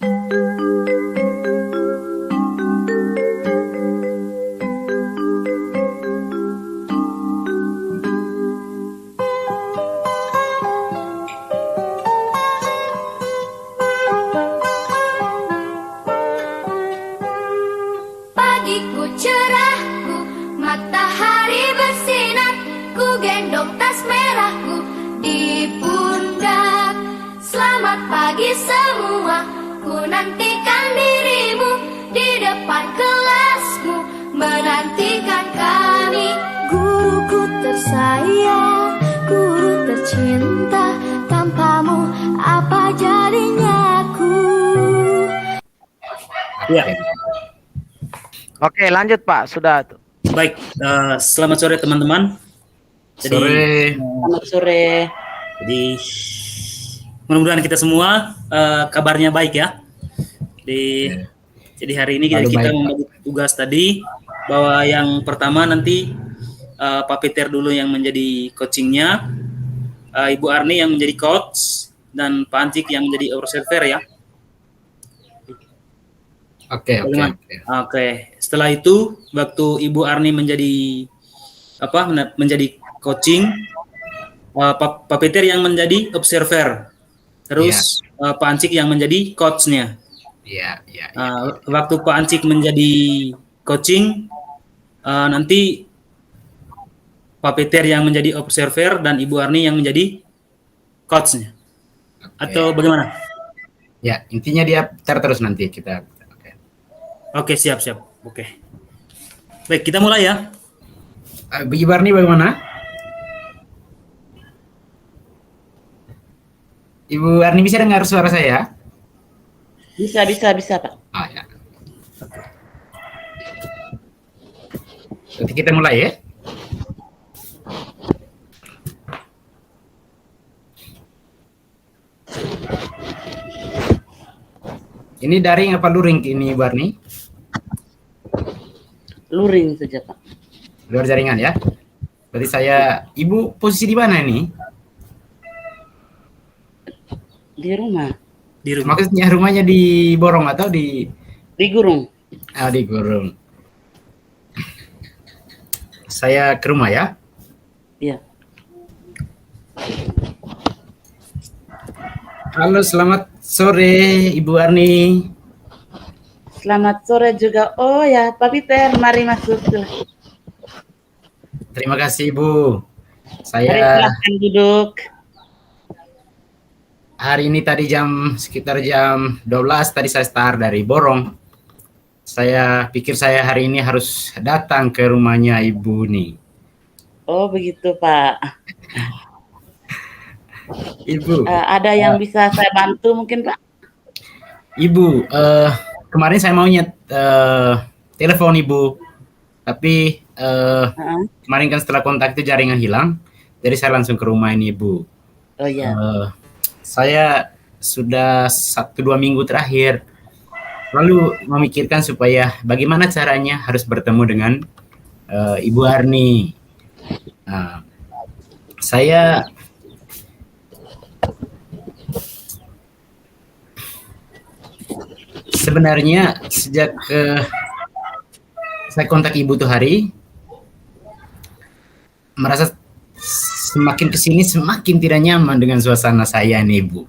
Pagiku cerahku, matahari bersinar, ku gendong tas merahku di pundak. Selamat pagi semua, ku nantikan dirimu di depan kelasmu, menantikan kami. Guruku tersayang, guru tercinta, tanpamu apa jadinya aku? Ya. Oke, lanjut Pak. Sudah. Baik, selamat sore teman-teman. Selamat sore. Jadi mudah-mudahan kita semua kabarnya baik ya. Jadi hari ini kita membagi tugas tadi bahwa yang pertama nanti Pak Peter dulu yang menjadi coachingnya, Ibu Arni yang menjadi coach, dan Pak Ancik yang menjadi observer ya. Oke. Setelah itu, waktu Ibu Arni menjadi coaching, Pak Peter yang menjadi observer, terus Pak Ancik yang menjadi coachnya. Waktu Pak Ancik menjadi coaching, nanti Pak Peter yang menjadi observer dan Ibu Arni yang menjadi coachnya. Atau bagaimana? Ya, intinya dia terus nanti kita. Oke, siap. Oke. Baik, kita mulai ya. Ibu Arni bagaimana? Ibu Arni bisa dengar suara saya? Bisa Pak. Ya. Nanti kita mulai ya. Ini daring apa luring ini, Ibu Arni? Luring saja, Pak. Luar jaringan ya. Berarti Ibu posisi di mana ini? Di rumah. Maksudnya rumahnya di Borong atau di Gurung. Di Gurung. Saya ke rumah ya. Iya. Halo, selamat sore Ibu Arni. Selamat sore juga. Oh ya, Pak Peter, mari masuk. Terima kasih Ibu. Mari silahkan duduk. Hari ini tadi sekitar jam 12 tadi saya start dari Borong. Saya pikir saya hari ini harus datang ke rumahnya Ibu nih. Oh begitu Pak. Ibu. Ada yang bisa saya bantu mungkin Pak? Ibu, kemarin saya maunya telepon Ibu, tapi kemarin kan setelah kontak itu jaringan hilang, jadi saya langsung ke rumah ini Ibu. Oh iya. Saya sudah 1-2 minggu terakhir lalu memikirkan supaya bagaimana caranya harus bertemu dengan Ibu Arni. Saya sebenarnya sejak saya kontak Ibu tuh hari, merasa semakin kesini semakin tidak nyaman dengan suasana saya nih Ibu.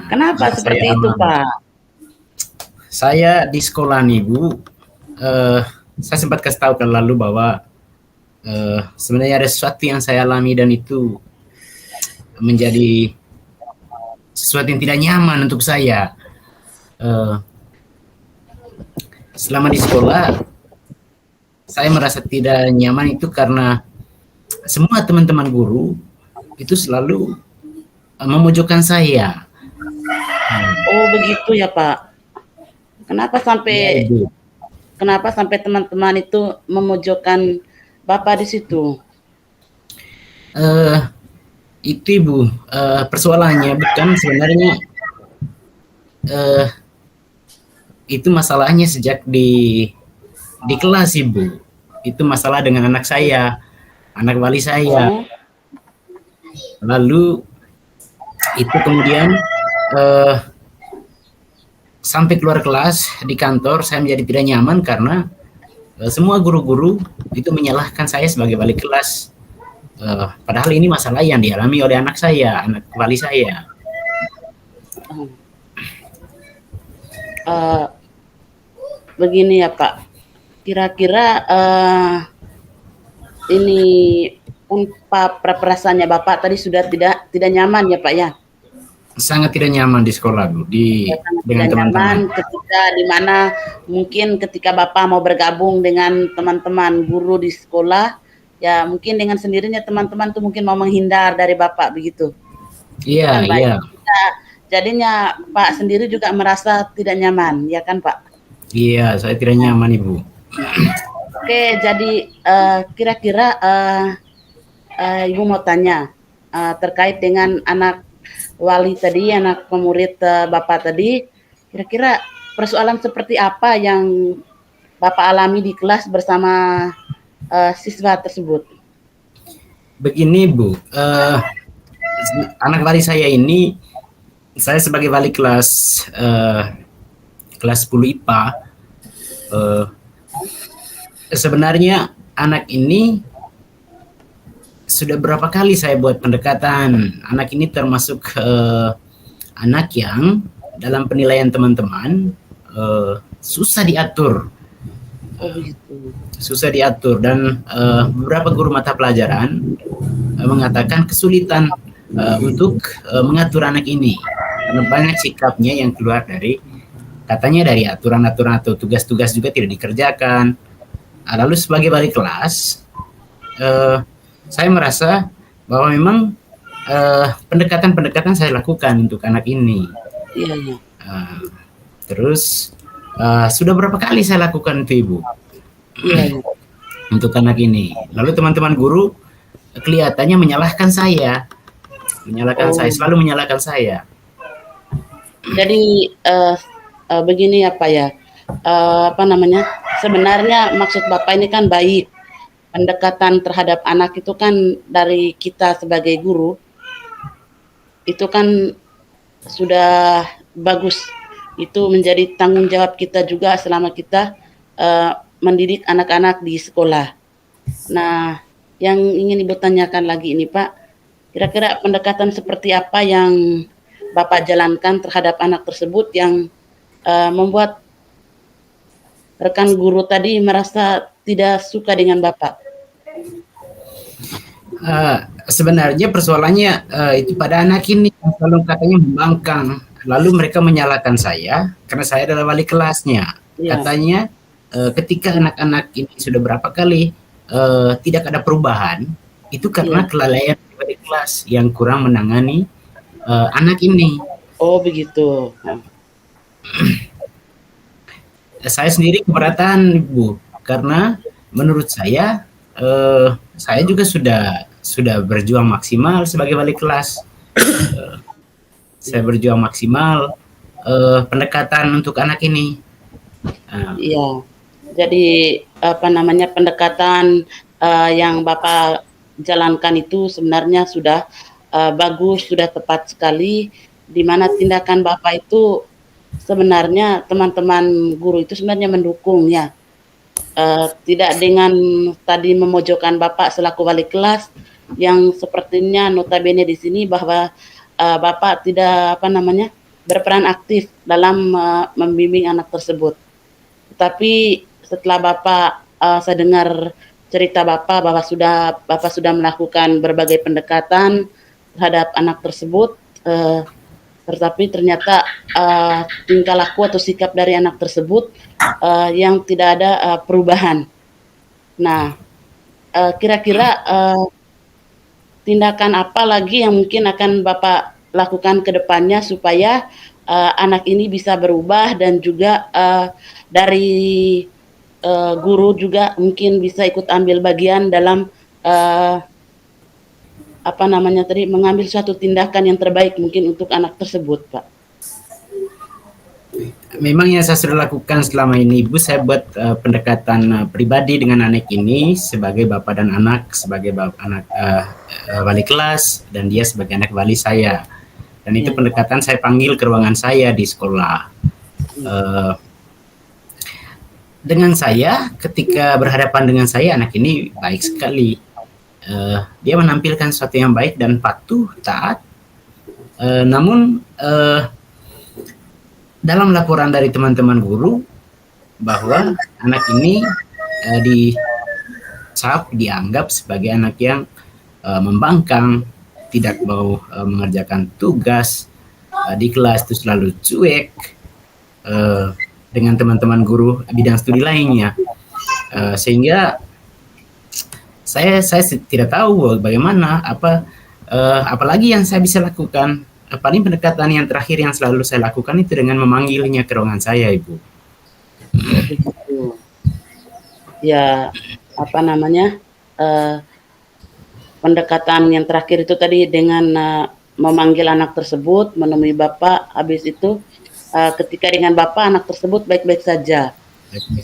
Kenapa seperti itu Pak? Saya di sekolah nih Bu, saya sempat kasih tahu kan lalu bahwa sebenarnya ada sesuatu yang saya alami dan itu menjadi sesuatu yang tidak nyaman untuk saya. Selama di sekolah, saya merasa tidak nyaman itu karena semua teman-teman guru itu selalu memojokkan saya. Oh begitu ya Pak. Kenapa sampai teman-teman itu memojokkan Bapak di situ? Itu Ibu, persoalannya bukan sebenarnya itu masalahnya sejak di kelas Ibu. Itu masalah dengan anak saya, anak wali saya. Lalu itu kemudian sampai keluar kelas di kantor saya menjadi tidak nyaman karena semua guru-guru itu menyalahkan saya sebagai wali kelas. Padahal ini masalah yang dialami oleh anak saya, anak wali saya. Begini ya Pak, kira-kira ini perasaannya Bapak tadi sudah tidak nyaman ya Pak ya? Sangat tidak nyaman di sekolah Bu, dengan teman-teman. Ketika dimana mungkin ketika Bapak mau bergabung dengan teman-teman guru di sekolah, ya mungkin dengan sendirinya teman-teman tuh mungkin mau menghindar dari Bapak begitu. Iya, iya. Jadinya Pak sendiri juga merasa tidak nyaman, ya kan Pak? Iya, saya tidak nyaman Ibu. Oke, jadi kira-kira Ibu mau tanya terkait dengan anak wali tadi, anak pemurid Bapak tadi, kira-kira persoalan seperti apa yang Bapak alami di kelas bersama siswa tersebut? Begini Bu, anak wali saya ini, saya sebagai wali kelas 10 IPA, sebenarnya anak ini sudah berapa kali saya buat pendekatan. Anak ini termasuk anak yang dalam penilaian teman-teman susah diatur. Oh begitu. Susah diatur dan beberapa guru mata pelajaran mengatakan kesulitan untuk mengatur anak ini karena banyak sikapnya yang keluar dari katanya dari aturan-aturan atau tugas-tugas juga tidak dikerjakan. Lalu sebagai wali kelas saya merasa bahwa memang pendekatan-pendekatan saya lakukan untuk anak ini. Iya, iya. Terus sudah berapa kali saya lakukan itu Ibu? Iya, iya. Untuk anak ini. Lalu teman-teman guru kelihatannya menyalahkan saya. Saya, selalu menyalahkan saya. Jadi begini ya Pak ya. Sebenarnya maksud Bapak ini kan baik. Pendekatan terhadap anak itu kan dari kita sebagai guru itu kan sudah bagus. Itu menjadi tanggung jawab kita juga selama kita mendidik anak-anak di sekolah. Nah, yang ingin Ibu tanyakan lagi ini Pak, kira-kira pendekatan seperti apa yang Bapak jalankan terhadap anak tersebut yang membuat rekan guru tadi merasa tidak suka dengan Bapak? Sebenarnya persoalannya itu pada anak ini yang selalu katanya membangkang. Lalu mereka menyalahkan saya karena saya adalah wali kelasnya. Ya. Katanya ketika anak-anak ini sudah berapa kali tidak ada perubahan, itu karena kelalaian wali kelas yang kurang menangani anak ini. Oh begitu. Saya sendiri keberatan Bu, karena menurut saya juga sudah berjuang maksimal sebagai wali kelas. Saya berjuang maksimal pendekatan untuk anak ini. Iya. Jadi pendekatan yang Bapak jalankan itu sebenarnya sudah bagus, sudah tepat sekali, di mana tindakan Bapak itu sebenarnya teman-teman guru itu sebenarnya mendukung ya. Tidak dengan tadi memojokkan Bapak selaku wali kelas yang sepertinya notabene di sini bahwa Bapak tidak berperan aktif dalam membimbing anak tersebut. Tetapi setelah Bapak saya dengar cerita Bapak bahwa Bapak sudah melakukan berbagai pendekatan terhadap anak tersebut, tetapi ternyata tingkah laku atau sikap dari anak tersebut yang tidak ada perubahan. Nah, kira-kira tindakan apa lagi yang mungkin akan Bapak lakukan ke depannya supaya anak ini bisa berubah dan juga dari guru juga mungkin bisa ikut ambil bagian dalam mengambil suatu tindakan yang terbaik mungkin untuk anak tersebut, Pak. Memang yang saya sudah lakukan selama ini, Ibu, saya buat pendekatan pribadi dengan anak ini sebagai bapak dan anak, sebagai anak wali kelas, dan dia sebagai anak wali saya. Dan itu pendekatan saya panggil ke ruangan saya di sekolah. Eh, dengan saya, ketika berhadapan dengan saya, anak ini baik sekali. Dia menampilkan sesuatu yang baik dan patuh, taat. Namun dalam laporan dari teman-teman guru bahwa anak ini dianggap sebagai anak yang membangkang, tidak mau mengerjakan tugas di kelas, itu selalu cuek dengan teman-teman guru bidang studi lainnya, sehingga saya tidak tahu bagaimana apalagi yang saya bisa lakukan. Paling pendekatan yang terakhir yang selalu saya lakukan itu dengan memanggilnya ke ruangan saya, Ibu. Ya, apa namanya, pendekatan yang terakhir itu tadi dengan memanggil anak tersebut, menemui Bapak, habis itu ketika dengan Bapak anak tersebut baik-baik saja.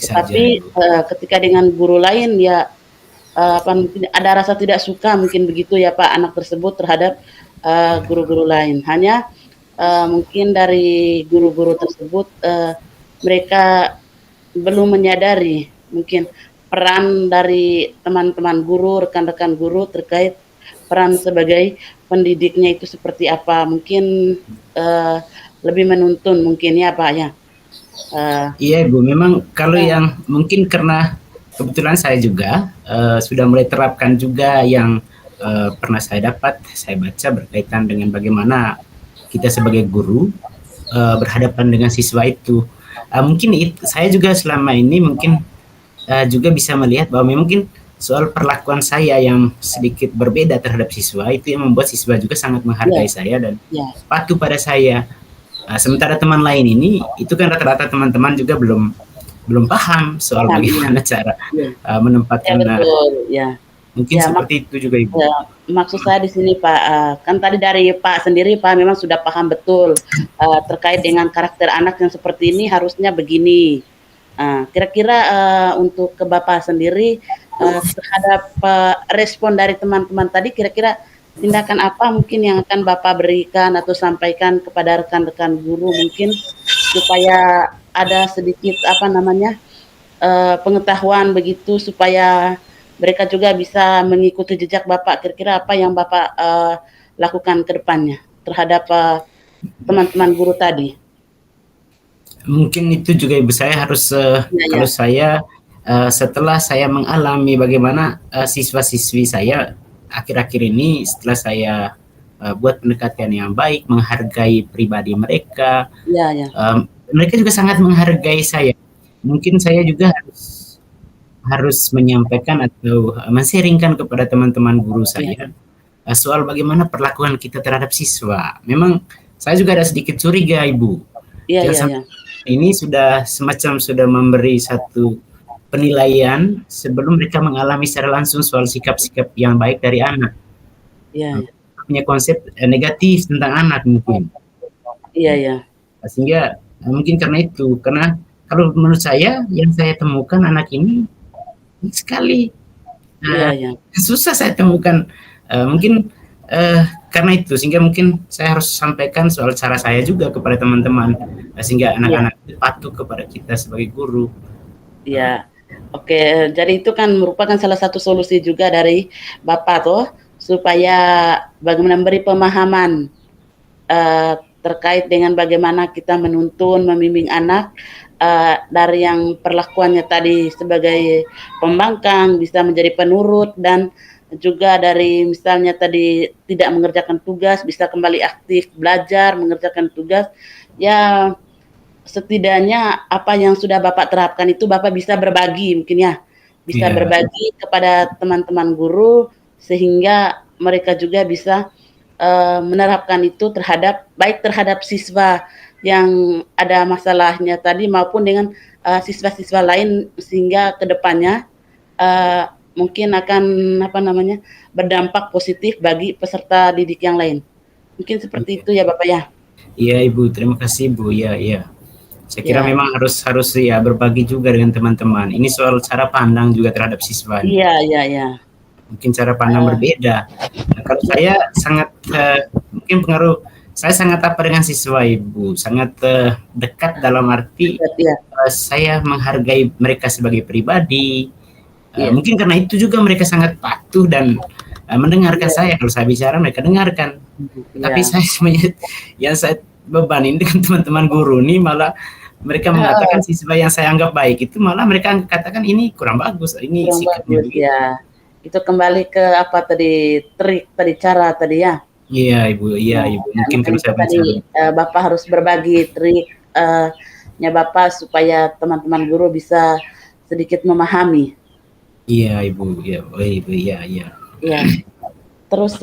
Tapi ketika dengan guru lain ya mungkin ada rasa tidak suka, mungkin begitu ya Pak, anak tersebut terhadap guru-guru lain. Hanya mungkin dari guru-guru tersebut mereka belum menyadari mungkin peran dari teman-teman guru, rekan-rekan guru terkait peran sebagai pendidiknya itu seperti apa. Mungkin lebih menuntun mungkin ya Pak ya. Iya Ibu, memang kalau yang mungkin karena kebetulan saya juga sudah mulai terapkan juga yang pernah saya baca berkaitan dengan bagaimana kita sebagai guru berhadapan dengan siswa itu. Mungkin saya juga selama ini mungkin juga bisa melihat bahwa mungkin soal perlakuan saya yang sedikit berbeda terhadap siswa itu yang membuat siswa juga sangat menghargai saya dan patuh pada saya. Sementara teman lain ini itu kan rata-rata teman-teman juga belum paham soal bagaimana cara menempatkan. Mungkin seperti itu juga Ibu. Maksud saya di sini Pak, kan tadi dari Pak sendiri Pak memang sudah paham betul terkait dengan karakter anak yang seperti ini harusnya begini. Kira-kira untuk ke Bapak sendiri terhadap respon dari teman-teman tadi, kira-kira tindakan apa mungkin yang akan Bapak berikan atau sampaikan kepada rekan-rekan guru mungkin supaya ada sedikit pengetahuan begitu supaya mereka juga bisa mengikuti jejak Bapak. Kira-kira apa yang Bapak lakukan ke depannya terhadap teman-teman guru tadi? Mungkin itu juga Ibu, saya harus kalau saya setelah saya mengalami bagaimana siswa-siswi saya akhir-akhir ini, setelah saya buat pendekatan yang baik, menghargai pribadi mereka, mereka juga sangat menghargai saya. Mungkin saya juga harus menyampaikan atau men-sharingkan kepada teman-teman guru saya soal bagaimana perlakuan kita terhadap siswa. Memang saya juga ada sedikit curiga Ibu. Ini sudah memberi satu penilaian sebelum mereka mengalami secara langsung soal sikap-sikap yang baik dari anak. Punya konsep negatif tentang anak mungkin. Sehingga mungkin karena kalau menurut saya yang saya temukan anak ini sekali susah saya temukan, mungkin karena itu sehingga mungkin saya harus sampaikan soal cara saya juga kepada teman-teman sehingga anak-anak patuh kepada kita sebagai guru. Oke, jadi itu kan merupakan salah satu solusi juga dari Bapak tuh supaya bagaimana memberi pemahaman terkait dengan bagaimana kita menuntun, membimbing anak dari yang perlakuannya tadi sebagai pembangkang bisa menjadi penurut, dan juga dari misalnya tadi tidak mengerjakan tugas bisa kembali aktif belajar mengerjakan tugas. Ya setidaknya apa yang sudah Bapak terapkan itu Bapak bisa berbagi mungkin ya, bisa berbagi kepada teman-teman guru sehingga mereka juga bisa menerapkan itu baik terhadap siswa yang ada masalahnya tadi maupun dengan siswa-siswa lain, sehingga kedepannya mungkin akan berdampak positif bagi peserta didik yang lain. Mungkin seperti itu ya Bapak ya. Iya Ibu, terima kasih Ibu. Iya. Saya kira memang harus ya berbagi juga dengan teman-teman. Ini soal cara pandang juga terhadap siswa. Iya. Mungkin cara pandang berbeda. Nah, kalau saya sangat mungkin pengaruh saya sangat apa dengan siswa Ibu, sangat dekat dalam arti Ya. saya menghargai mereka sebagai pribadi. Iya. Mungkin karena itu juga mereka sangat patuh dan mendengarkan saya. Kalau saya bicara mereka dengarkan. Tapi saya sebenarnya yang saya bebanin dengan teman-teman guru ini malah mereka mengatakan siswa yang saya anggap baik itu malah mereka katakan ini kurang bagus, ini Kurang sikapnya bagus ya. Itu kembali ke apa tadi, trik tadi, cara tadi ya. Iya Ibu, mungkin kalau saya tadi Bapak harus berbagi triknya Bapak supaya teman-teman guru bisa sedikit memahami. Iya Ibu, iya. Ya. Terus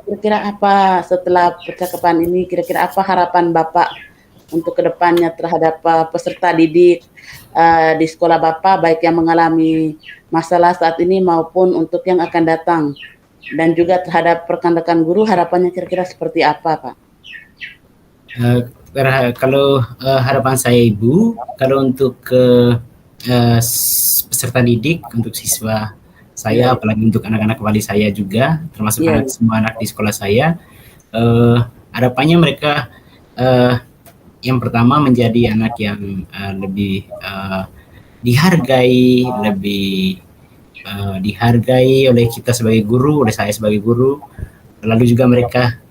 kira-kira apa setelah percakapan ini, kira-kira apa harapan Bapak untuk kedepannya terhadap peserta didik di sekolah Bapak, baik yang mengalami masalah saat ini maupun untuk yang akan datang, dan juga terhadap rekan-rekan guru, harapannya kira-kira seperti apa, Pak? Kalau harapan saya Ibu, kalau untuk peserta didik, untuk siswa saya, apalagi untuk anak-anak wali saya juga, termasuk semua anak di sekolah saya, harapannya mereka yang pertama menjadi anak yang lebih dihargai, lebih dihargai oleh kita sebagai guru, oleh saya sebagai guru. Lalu juga mereka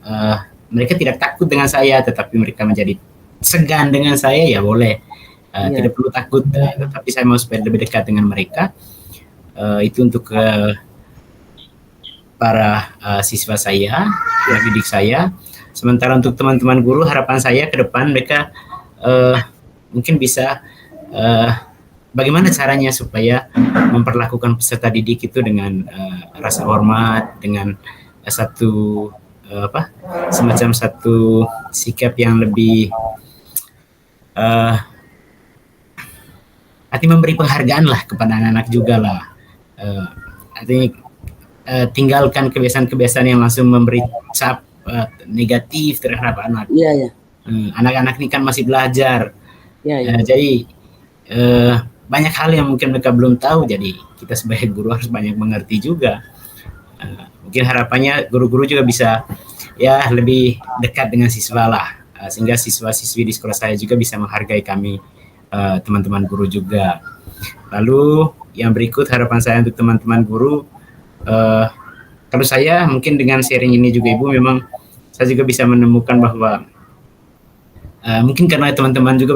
tidak takut dengan saya, tetapi mereka menjadi segan dengan saya, ya boleh. Tidak perlu takut, tetapi saya mau supaya lebih dekat dengan mereka. Itu untuk para siswa saya, didik saya. Sementara untuk teman-teman guru, harapan saya ke depan mereka mungkin bisa bagaimana caranya supaya memperlakukan peserta didik itu dengan rasa hormat, dengan semacam satu sikap yang lebih arti memberi penghargaan lah kepada anak-anak juga lah. Artinya tinggalkan kebiasaan-kebiasaan yang langsung memberi cap negatif terhadap anak. Iya. Anak-anak ini kan masih belajar. Iya. Jadi banyak hal yang mungkin mereka belum tahu, jadi kita sebagai guru harus banyak mengerti juga. Mungkin harapannya guru-guru juga bisa ya lebih dekat dengan siswa lah, sehingga siswa-siswi di sekolah saya juga bisa menghargai kami, teman-teman guru juga. Lalu yang berikut harapan saya untuk teman-teman guru, kalau saya mungkin dengan sharing ini juga Ibu, memang saya juga bisa menemukan bahwa mungkin karena teman-teman juga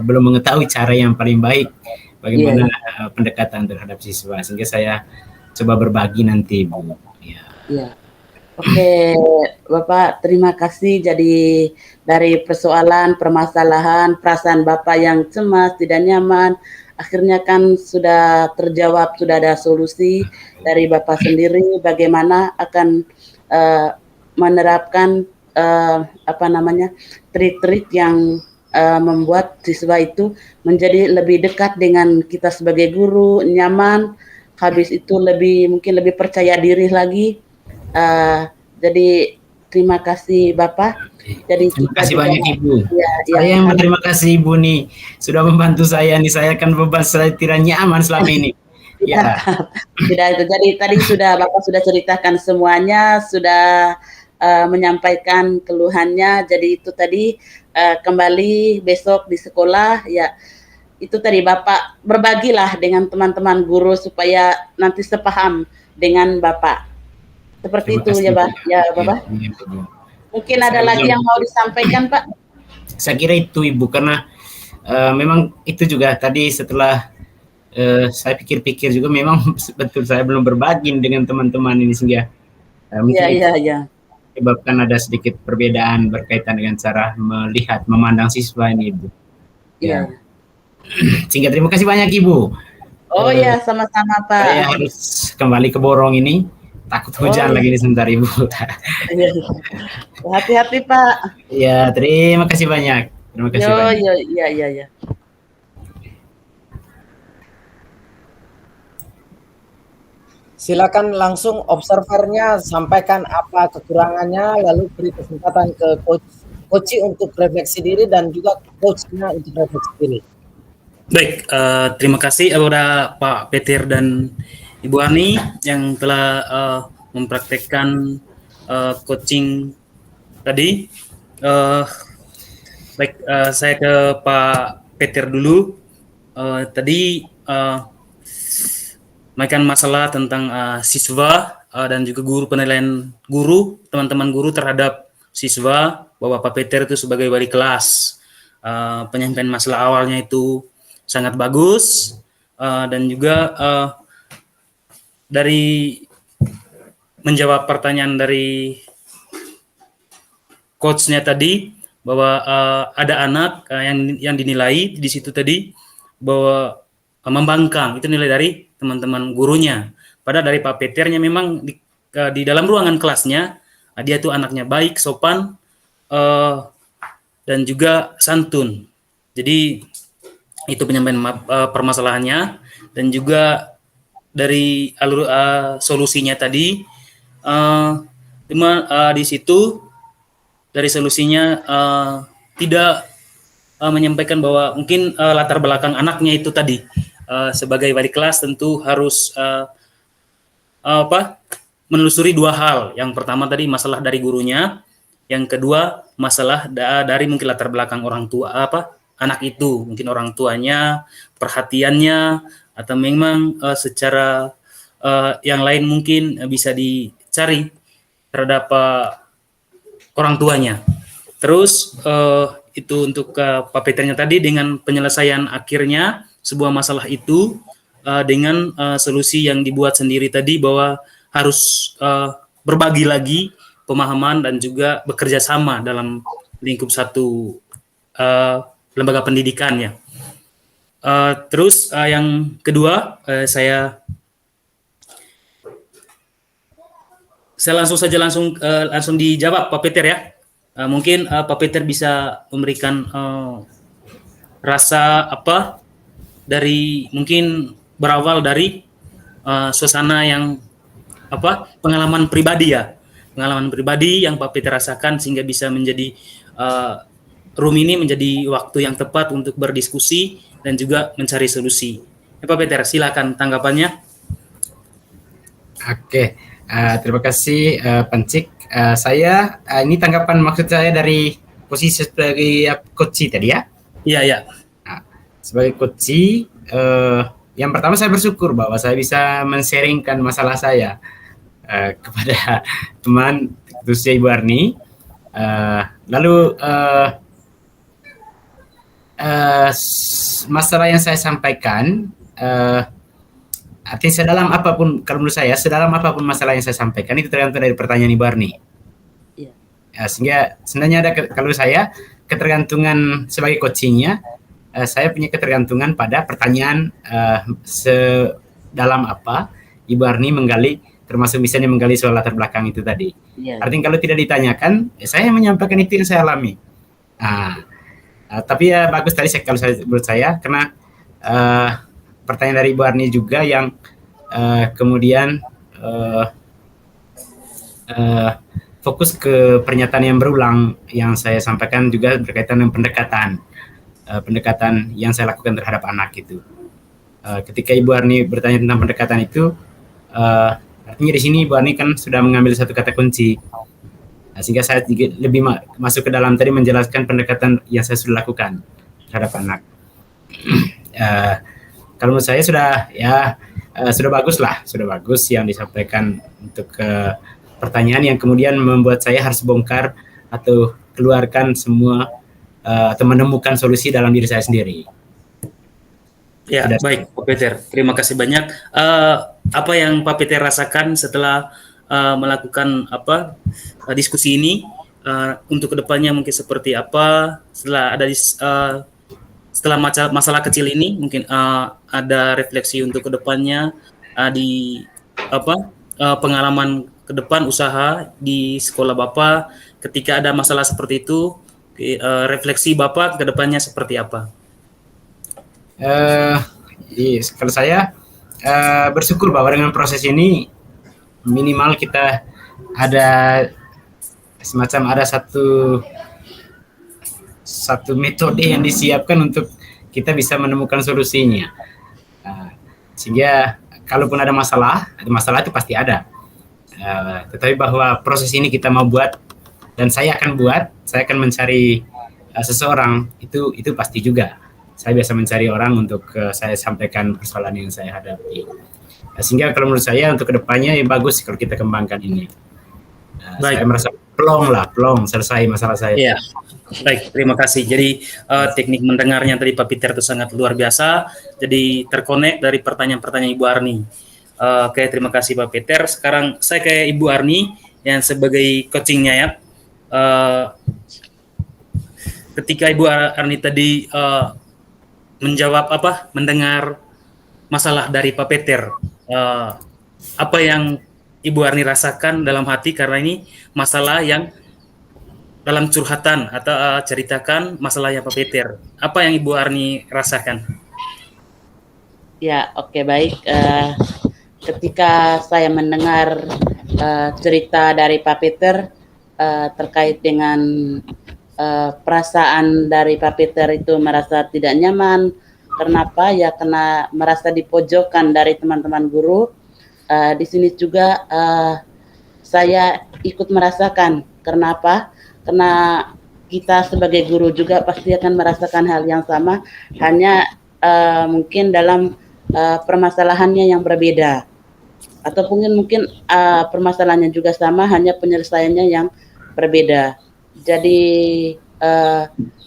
belum mengetahui cara yang paling baik bagaimana pendekatan terhadap siswa, sehingga saya coba berbagi nanti Bu. Iya. Oke, Bapak, terima kasih. Jadi dari permasalahan, perasaan Bapak yang cemas, tidak nyaman, akhirnya kan sudah terjawab, sudah ada solusi dari Bapak sendiri bagaimana akan menerapkan trik-trik yang membuat siswa itu menjadi lebih dekat dengan kita sebagai guru, nyaman, habis itu mungkin lebih percaya diri lagi. Jadi terima kasih Bapak. Jadi terima kasih banyak Ibu. Saya yang berterima kasih Ibu nih sudah membantu saya nih, saya kan beban saya tidak nyaman selama ini. Ya. Tidak itu. Jadi tadi Bapak sudah ceritakan semuanya, sudah menyampaikan keluhannya. Jadi itu tadi kembali besok di sekolah ya. Itu tadi Bapak berbagilah dengan teman-teman guru supaya nanti sepaham dengan Bapak. Seperti itu ya, Pak. Ya, Bapak. Mungkin ada lagi yang mau disampaikan, Pak? Saya kira itu Ibu, karena memang itu juga tadi setelah saya pikir-pikir juga memang betul saya belum berbagi dengan teman-teman ini, sehingga Iya. Menyebabkan ada sedikit perbedaan berkaitan dengan cara melihat, memandang siswa ini Ibu. Iya. Sehingga terima kasih banyak Ibu. Oh ya, sama-sama Pak. Saya harus kembali ke Borong ini. Takut hujan lagi nih sebentar Ibu. Hati-hati Pak. Ya, terima kasih banyak. Terima kasih banyak. Iya. Silakan langsung observernya, sampaikan apa kekurangannya, lalu beri kesempatan ke coach untuk refleksi diri dan juga coachnya untuk refleksi diri. Baik, terima kasih kepada Pak Petir dan Ibu Ani yang telah mempraktekkan coaching tadi. Baik, saya ke Pak Peter dulu. Tadi mainkan masalah tentang siswa dan juga guru, penilaian guru, teman-teman guru terhadap siswa, bahwa Pak Peter itu sebagai wali kelas, penyampaian masalah awalnya itu sangat bagus, dan juga dari menjawab pertanyaan dari coachnya tadi, bahwa ada anak yang dinilai di situ tadi bahwa membangkang, itu nilai dari teman-teman gurunya. Padahal dari Pak Peternya memang di dalam ruangan kelasnya dia tuh anaknya baik, sopan, dan juga santun. Jadi itu penyampaian permasalahannya, dan juga dari alur solusinya tadi, di situ dari solusinya tidak menyampaikan bahwa mungkin latar belakang anaknya itu tadi, sebagai wali kelas tentu harus menelusuri dua hal. Yang pertama tadi masalah dari gurunya, yang kedua masalah dari mungkin latar belakang orang tua anak itu, mungkin orang tuanya, perhatiannya, atau memang secara yang lain mungkin bisa dicari terhadap orang tuanya. Terus itu untuk Pak Peternya tadi, dengan penyelesaian akhirnya sebuah masalah itu dengan solusi yang dibuat sendiri tadi, bahwa harus berbagi lagi pemahaman dan juga bekerja sama dalam lingkup satu lembaga pendidikannya. Terus yang kedua, saya langsung dijawab Pak Peter ya. Mungkin Pak Peter bisa memberikan rasa apa dari, mungkin berawal dari suasana yang pengalaman pribadi yang Pak Peter rasakan, sehingga bisa menjadi room ini menjadi waktu yang tepat untuk berdiskusi dan juga mencari solusi. Pak Peter, silakan tanggapannya. Oke. Terima kasih Pancik. Saya ini tanggapan maksud saya dari posisi sebagai coach tadi ya. Iya. Nah, sebagai coach, yang pertama saya bersyukur bahwa saya bisa men-sharingkan masalah saya kepada teman, khususnya Ibu Arni. Lalu masalah yang saya sampaikan, artinya sedalam apapun, kalau menurut saya, sedalam apapun masalah yang saya sampaikan, itu tergantung dari pertanyaan Ibu Arni. Iya. Sehingga sebenarnya ada, kalau saya, ketergantungan sebagai coachingnya, saya punya ketergantungan pada pertanyaan sedalam apa Ibu Arni menggali, termasuk misalnya menggali soal latar belakang itu tadi. Iya. Artinya kalau tidak ditanyakan, saya menyampaikan itu yang saya alami. Tapi ya bagus tadi kalau menurut saya, karena pertanyaan dari Ibu Arni juga yang kemudian fokus ke pernyataan yang berulang yang saya sampaikan, juga berkaitan dengan pendekatan yang saya lakukan terhadap anak itu. Ketika Ibu Arni bertanya tentang pendekatan itu, artinya di sini Ibu Arni kan sudah mengambil satu kata kunci, sehingga saya lebih masuk ke dalam tadi menjelaskan pendekatan yang saya sudah lakukan terhadap anak. Kalau menurut saya sudah bagus yang disampaikan untuk pertanyaan yang kemudian membuat saya harus bongkar atau keluarkan semua atau menemukan solusi dalam diri saya sendiri. Ya, baik Pak Peter, terima kasih banyak. Apa yang Pak Peter rasakan setelah melakukan diskusi ini, untuk kedepannya mungkin seperti apa setelah ada setelah masalah kecil ini, mungkin ada refleksi untuk kedepannya di pengalaman ke depan usaha di sekolah Bapak, ketika ada masalah seperti itu, refleksi Bapak ke depannya seperti apa? Kalau saya bersyukur bahwa dengan proses ini minimal kita ada semacam ada satu metode yang disiapkan untuk kita bisa menemukan solusinya. Sehingga kalaupun ada masalah itu pasti ada. Tetapi bahwa proses ini kita mau buat dan saya akan mencari seseorang, itu pasti juga. Saya biasa mencari orang untuk saya sampaikan persoalan yang saya hadapi. Sehingga kalau menurut saya untuk kedepannya yang bagus kalau kita kembangkan ini. Baik. Saya merasa plong selesai masalah saya. Iya. Baik, terima kasih. Jadi teknik mendengarnya tadi Pak Peter itu sangat luar biasa. Jadi terkonek dari pertanyaan-pertanyaan Ibu Arni. Oke, terima kasih Pak Peter. Sekarang saya ke Ibu Arni yang sebagai coachingnya ya. Ketika Ibu Arni tadi menjawab mendengar masalah dari Pak Peter, apa yang Ibu Arni rasakan dalam hati karena ini masalah yang dalam curhatan atau ceritakan masalahnya Pak Peter. Apa yang Ibu Arni rasakan? Ya, oke, baik. Ketika saya mendengar cerita dari Pak Peter terkait dengan perasaan dari Pak Peter itu merasa tidak nyaman. Kenapa? Ya karena merasa dipojokkan dari teman-teman guru. Di sini juga saya ikut merasakan. Kenapa? Karena kita sebagai guru juga pasti akan merasakan hal yang sama, hanya mungkin dalam permasalahannya yang berbeda, ataupun mungkin permasalahannya juga sama, hanya penyelesaiannya yang berbeda. Jadi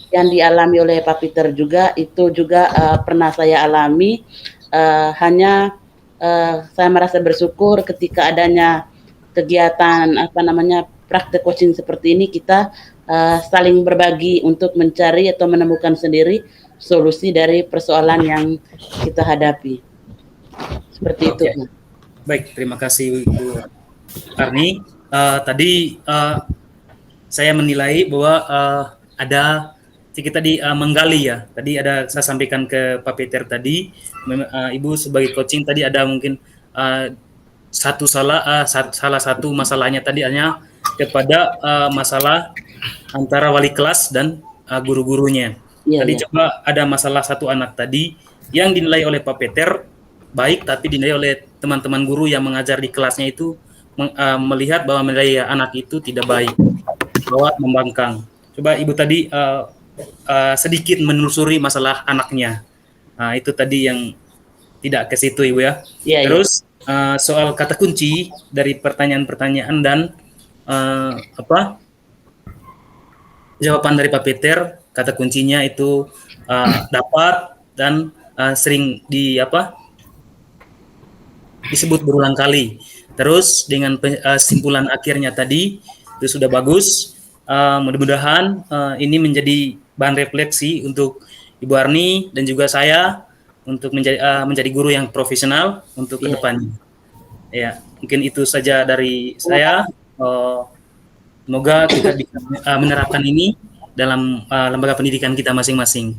yang dialami oleh Pak Peter juga itu juga pernah saya alami. Hanya saya merasa bersyukur ketika adanya kegiatan praktek coaching seperti ini, kita saling berbagi untuk mencari atau menemukan sendiri solusi dari persoalan yang kita hadapi. Seperti itu. Baik, terima kasih Ibu Arni. Tadi saya menilai bahwa ada sedikit tadi menggali ya. Tadi ada saya sampaikan ke Pak Peter tadi, Ibu sebagai coaching tadi ada mungkin salah satu masalahnya tadi hanya kepada masalah antara wali kelas dan guru-gurunya. Tadi coba ada masalah satu anak tadi yang dinilai oleh Pak Peter baik, tapi dinilai oleh teman-teman guru yang mengajar di kelasnya itu melihat bahwa menilai anak itu tidak baik, bahwa membangkang. Coba Ibu tadi sedikit menelusuri masalah anaknya. Itu tadi yang tidak ke situ Ibu ya. Terus soal kata kunci dari pertanyaan-pertanyaan dan jawaban dari Pak Peter, kata kuncinya itu dapat dan sering disebut berulang kali. Terus dengan simpulan akhirnya tadi itu sudah bagus. Mudah-mudahan ini menjadi bahan refleksi untuk Ibu Arni dan juga saya untuk menjadi guru yang profesional untuk kedepannya. Ya, mungkin itu saja dari saya. Semoga kita bisa menerapkan ini dalam lembaga pendidikan kita masing-masing.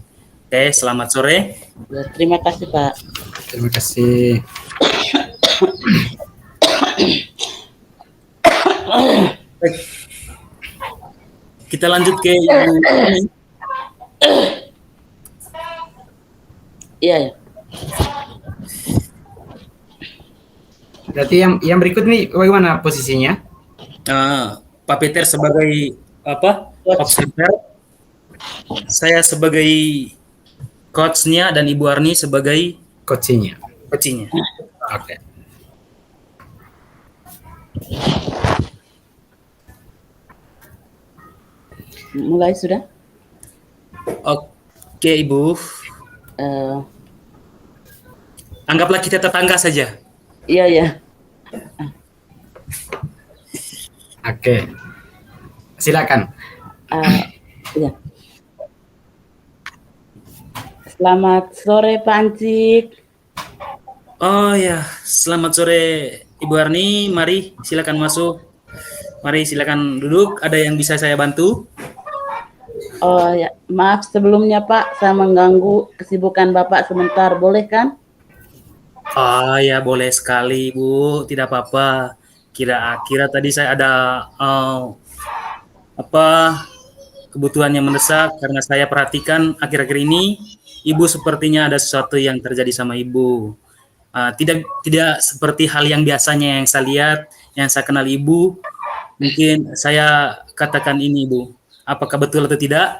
Oke, selamat sore. Terima kasih Pak. Terima kasih. Kita lanjut ke Ibu. Iya. Berarti yang berikut nih bagaimana posisinya? Pak Peter sebagai observer, saya sebagai coachnya dan Ibu Arni sebagai coachingnya. Oke. Mulai sudah? Oke, Ibu. Anggaplah kita tetangga saja. Iya. Oke. Silakan. Ya. Selamat sore Pak Ancik. Oh ya, selamat sore Ibu Arni. Mari silakan masuk. Mari silakan duduk. Ada yang bisa saya bantu? Oh ya, maaf sebelumnya Pak, saya mengganggu kesibukan Bapak sebentar, boleh kan? Oh ya, boleh sekali Bu, tidak apa-apa. Kira-kira tadi saya ada kebutuhan yang mendesak karena saya perhatikan akhir-akhir ini Ibu sepertinya ada sesuatu yang terjadi sama Ibu. Tidak seperti hal yang biasanya yang saya lihat, yang saya kenal Ibu. Mungkin saya katakan ini, Ibu. Apakah betul atau tidak?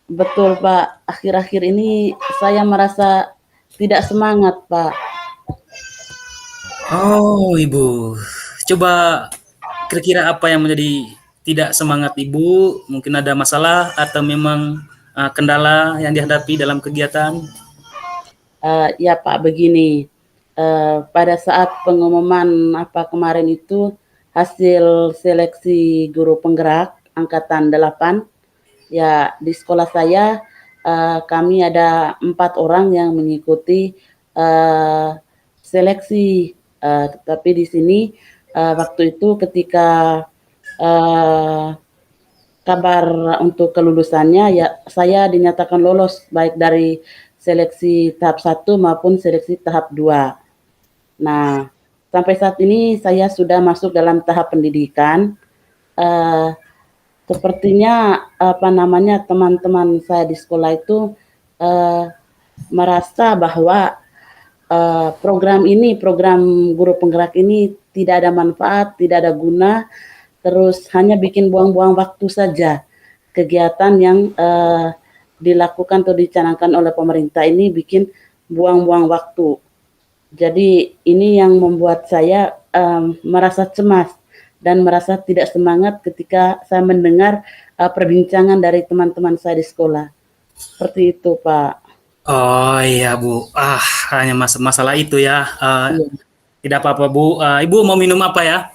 Betul, Pak. Akhir-akhir ini saya merasa tidak semangat, Pak. Oh, Ibu. Coba kira-kira apa yang menjadi tidak semangat Ibu? Mungkin ada masalah atau memang kendala yang dihadapi dalam kegiatan? Ya Pak, begini, pada saat pengumuman kemarin itu hasil seleksi guru penggerak angkatan 8, ya di sekolah saya kami ada 4 orang yang mengikuti seleksi, tapi di sini waktu itu ketika kabar untuk kelulusannya, ya saya dinyatakan lolos baik dari seleksi tahap 1 maupun seleksi tahap 2. Nah, sampai saat ini saya sudah masuk dalam tahap pendidikan. Sepertinya teman-teman saya di sekolah itu merasa bahwa program guru penggerak ini tidak ada manfaat, tidak ada guna, terus hanya bikin buang-buang waktu saja. Kegiatan yang dilakukan atau dicanangkan oleh pemerintah ini bikin buang-buang waktu. Jadi ini yang membuat saya merasa cemas dan merasa tidak semangat ketika saya mendengar perbincangan dari teman-teman saya di sekolah. Seperti itu, Pak. Oh iya, Bu. Hanya masalah itu ya. Iya. Tidak apa-apa, Bu. Ibu mau minum apa ya?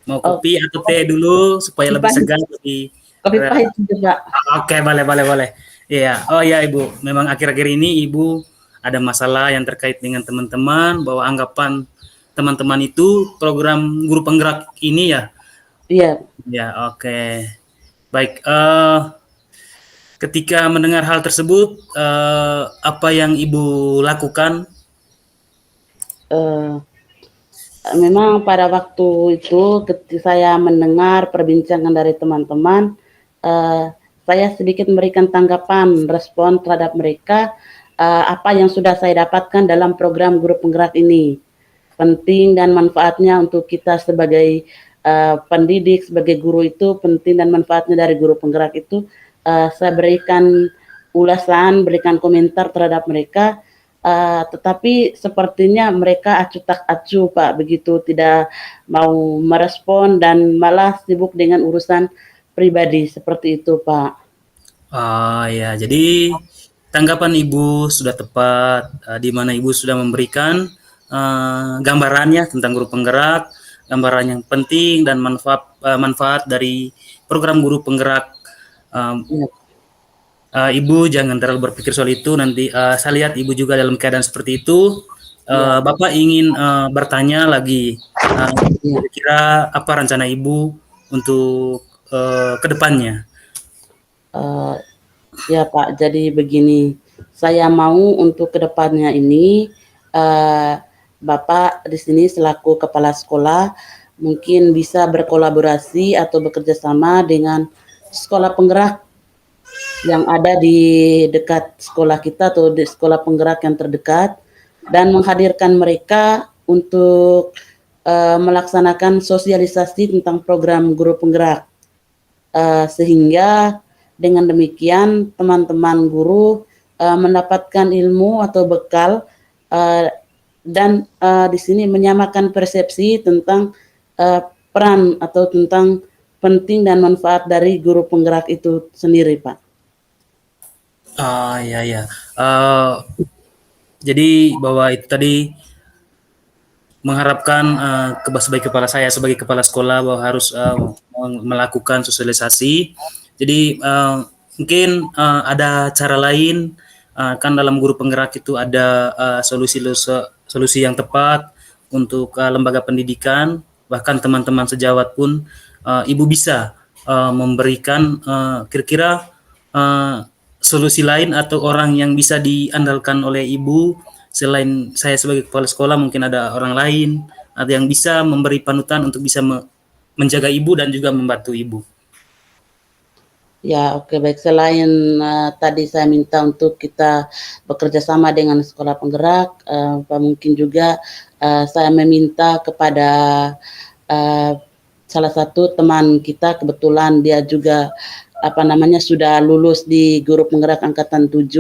Mau kopi atau teh dulu supaya lebih segar, lebih Kopi pahit juga. Oke, boleh. Iya. Oh ya, Ibu. Memang akhir-akhir ini Ibu ada masalah yang terkait dengan teman-teman, bahwa anggapan teman-teman itu program guru penggerak ini ya. Iya. Ya, oke. Baik, ketika mendengar hal tersebut, apa yang Ibu lakukan? Memang pada waktu itu ketika saya mendengar perbincangan dari teman-teman, saya sedikit memberikan tanggapan, respon terhadap mereka, apa yang sudah saya dapatkan dalam program guru penggerak ini. Penting dan manfaatnya untuk kita sebagai pendidik, sebagai guru itu penting dan manfaatnya dari guru penggerak itu, saya berikan ulasan, berikan komentar terhadap mereka, tetapi sepertinya mereka acuh tak acuh, Pak, begitu tidak mau merespon dan malah sibuk dengan urusan pribadi, seperti itu, Pak. Ya, jadi tanggapan Ibu sudah tepat, di mana Ibu sudah memberikan gambarannya tentang guru penggerak, gambaran yang penting dan manfaat dari program guru penggerak. Ibu jangan terlalu berpikir soal itu. Nanti saya lihat Ibu juga dalam keadaan seperti itu. Bapak ingin bertanya lagi, kira-kira apa rencana Ibu untuk ke depannya? Ya Pak, jadi begini, saya mau untuk kedepannya ini Bapak di sini selaku kepala sekolah mungkin bisa berkolaborasi atau bekerja sama dengan sekolah penggerak yang ada di dekat sekolah kita atau di sekolah penggerak yang terdekat, dan menghadirkan mereka untuk melaksanakan sosialisasi tentang program guru penggerak, sehingga dengan demikian teman-teman guru mendapatkan ilmu atau bekal, dan di sini menyamakan persepsi tentang peran atau tentang penting dan manfaat dari guru penggerak itu sendiri, Pak. Ya. Jadi bahwa itu tadi mengharapkan sebagai kepala saya sebagai kepala sekolah bahwa harus melakukan sosialisasi. Jadi mungkin ada cara lain, kan dalam guru penggerak itu ada solusi yang tepat untuk lembaga pendidikan, bahkan teman-teman sejawat pun Ibu bisa memberikan kira-kira solusi lain atau orang yang bisa diandalkan oleh Ibu selain saya sebagai kepala sekolah. Mungkin ada orang lain atau yang bisa memberi panutan untuk bisa menjaga Ibu dan juga membantu Ibu. Ya, oke, baik. Selain tadi saya minta untuk kita bekerja sama dengan sekolah penggerak, mungkin juga saya meminta kepada salah satu teman kita kebetulan dia juga sudah lulus di Guru Penggerak Angkatan 7.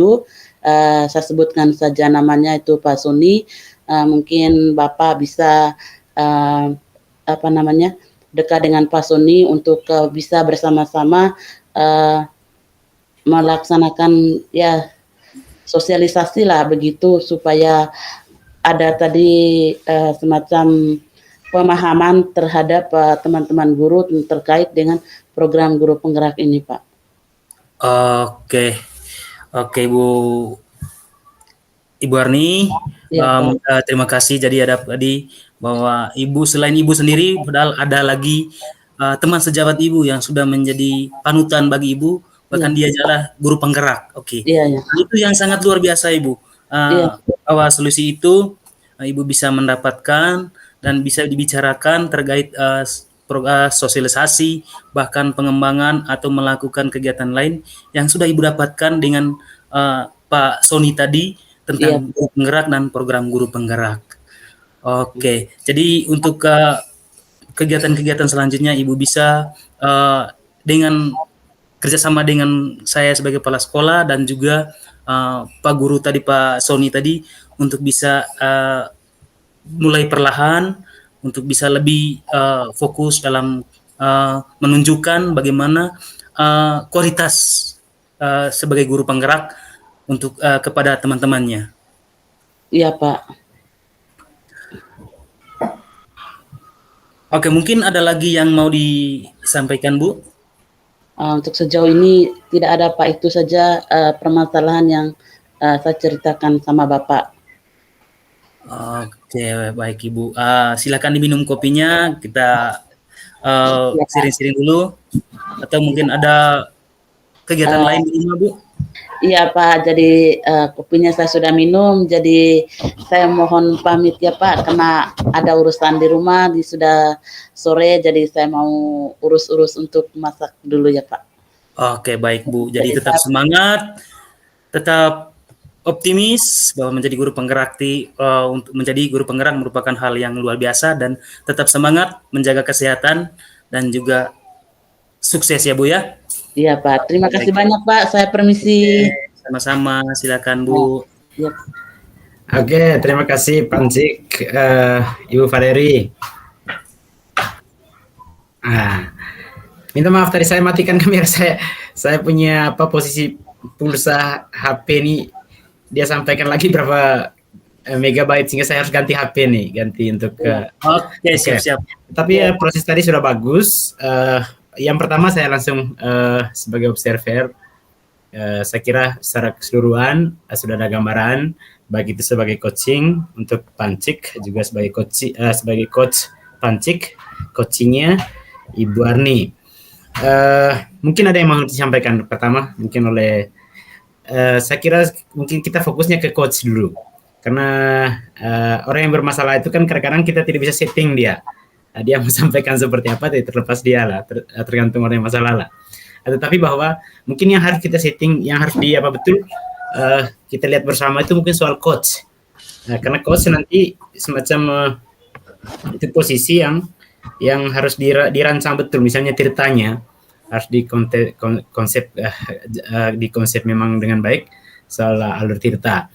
Saya sebutkan saja namanya, itu Pak Sony. Mungkin Bapak bisa dekat dengan Pak Sony untuk bisa bersama-sama melaksanakan ya sosialisasi lah begitu, supaya ada tadi semacam pemahaman terhadap teman-teman guru terkait dengan program Guru Penggerak ini, Pak. Oke, Ibu Arni, Ya, terima kasih. Jadi ada tadi bahwa Ibu, selain Ibu sendiri, padahal ada lagi teman sejawat Ibu yang sudah menjadi panutan bagi Ibu, bahkan dia adalah guru penggerak. Oke. Iya. Itu yang sangat luar biasa, Ibu. Iya. Bahwa solusi itu Ibu bisa mendapatkan dan bisa dibicarakan terkait sosialisasi, bahkan pengembangan atau melakukan kegiatan lain yang sudah Ibu dapatkan dengan Pak Sony tadi tentang guru penggerak dan program guru penggerak. Oke, jadi untuk kegiatan-kegiatan selanjutnya Ibu bisa dengan kerjasama dengan saya sebagai kepala sekolah dan juga Pak Guru tadi, Pak Sony tadi, untuk bisa mulai perlahan untuk bisa lebih fokus dalam menunjukkan bagaimana kualitas sebagai guru penggerak untuk kepada teman-temannya. Iya, Pak. Oke, mungkin ada lagi yang mau disampaikan, Bu? Untuk sejauh ini tidak ada, Pak. Itu saja permasalahan yang saya ceritakan sama Bapak. Oke, baik Ibu. Silakan diminum kopinya, kita sharing-sharing dulu. Atau mungkin ada kegiatan lain di rumah, Bu? Iya, Pak. Jadi kopinya saya sudah minum. Jadi saya mohon pamit ya, Pak, karena ada urusan di rumah. Sudah sore, jadi saya mau urus-urus untuk masak dulu ya, Pak. Oke, baik Bu. Jadi tetap semangat, tetap optimis bahwa menjadi guru penggerak untuk menjadi guru penggerak merupakan hal yang luar biasa, dan tetap semangat menjaga kesehatan dan juga sukses ya Bu ya. Iya, Pak. Terima kasih banyak, Pak. Saya permisi. Sama-sama, silakan Bu. Ya. Oke, terima kasih Pancik, Ibu Valeri. Minta maaf tadi saya matikan kamera saya punya posisi pulsa HP ini, dia sampaikan lagi berapa megabyte sehingga saya harus ganti HP nih, ganti untuk Oke, siap-siap. Tapi proses tadi sudah bagus. Yang pertama saya langsung sebagai observer, saya kira secara keseluruhan sudah ada gambaran, baik itu sebagai coaching untuk Pancik, juga sebagai coach Pancik, coachingnya Ibu Arni. Mungkin ada yang mau disampaikan pertama, mungkin oleh saya kira mungkin kita fokusnya ke coach dulu, karena orang yang bermasalah itu kan kadang-kadang kita tidak bisa setting dia mau sampaikan seperti apa, terlepas dia lah, tergantung orang yang masalah lah. Tetapi bahwa mungkin yang harus kita setting, yang harus betul kita lihat bersama itu mungkin soal coach. Karena coach nanti semacam itu posisi yang harus dirancang betul. Misalnya ceritanya harus dikonsep memang dengan baik soal alur tirta.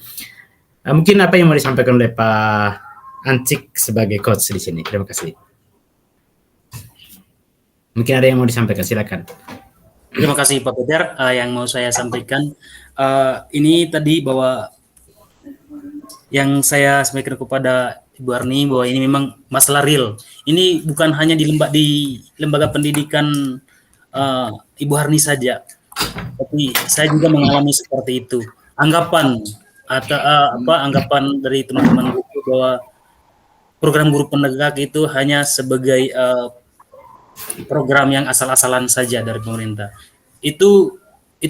Mungkin apa yang mau disampaikan oleh Pak Ancik sebagai coach di sini? Terima kasih. Mungkin ada yang mau disampaikan, silakan. Terima kasih Pak Peter. Yang mau saya sampaikan ini tadi bahwa yang saya sampaikan kepada Ibu Arni bahwa ini memang masalah real. Ini bukan hanya di lembaga pendidikan Ibu Arni saja, tapi saya juga mengalami seperti itu. Anggapan dari teman-teman guru bahwa program guru penggerak itu hanya sebagai program yang asal-asalan saja dari pemerintah. Itu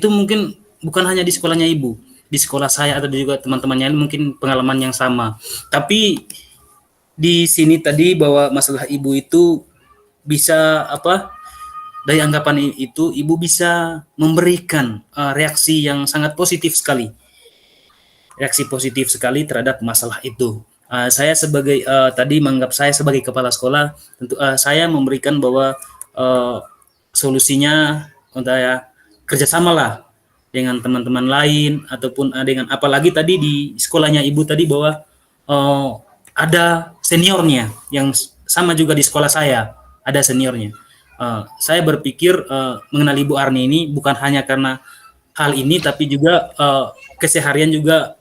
mungkin bukan hanya di sekolahnya Ibu, di sekolah saya atau juga teman-temannya mungkin pengalaman yang sama. Tapi di sini tadi bahwa masalah Ibu itu bisa dari anggapan itu Ibu bisa memberikan reaksi yang sangat positif sekali. Reaksi positif sekali terhadap masalah itu. Saya sebagai tadi menganggap saya sebagai kepala sekolah, tentu saya memberikan bahwa solusinya untuk kerjasama lah dengan teman-teman lain ataupun dengan apalagi tadi di sekolahnya ibu tadi bahwa ada seniornya yang sama juga di sekolah saya, ada seniornya. Saya berpikir mengenal Ibu Arni ini bukan hanya karena hal ini, tapi juga keseharian juga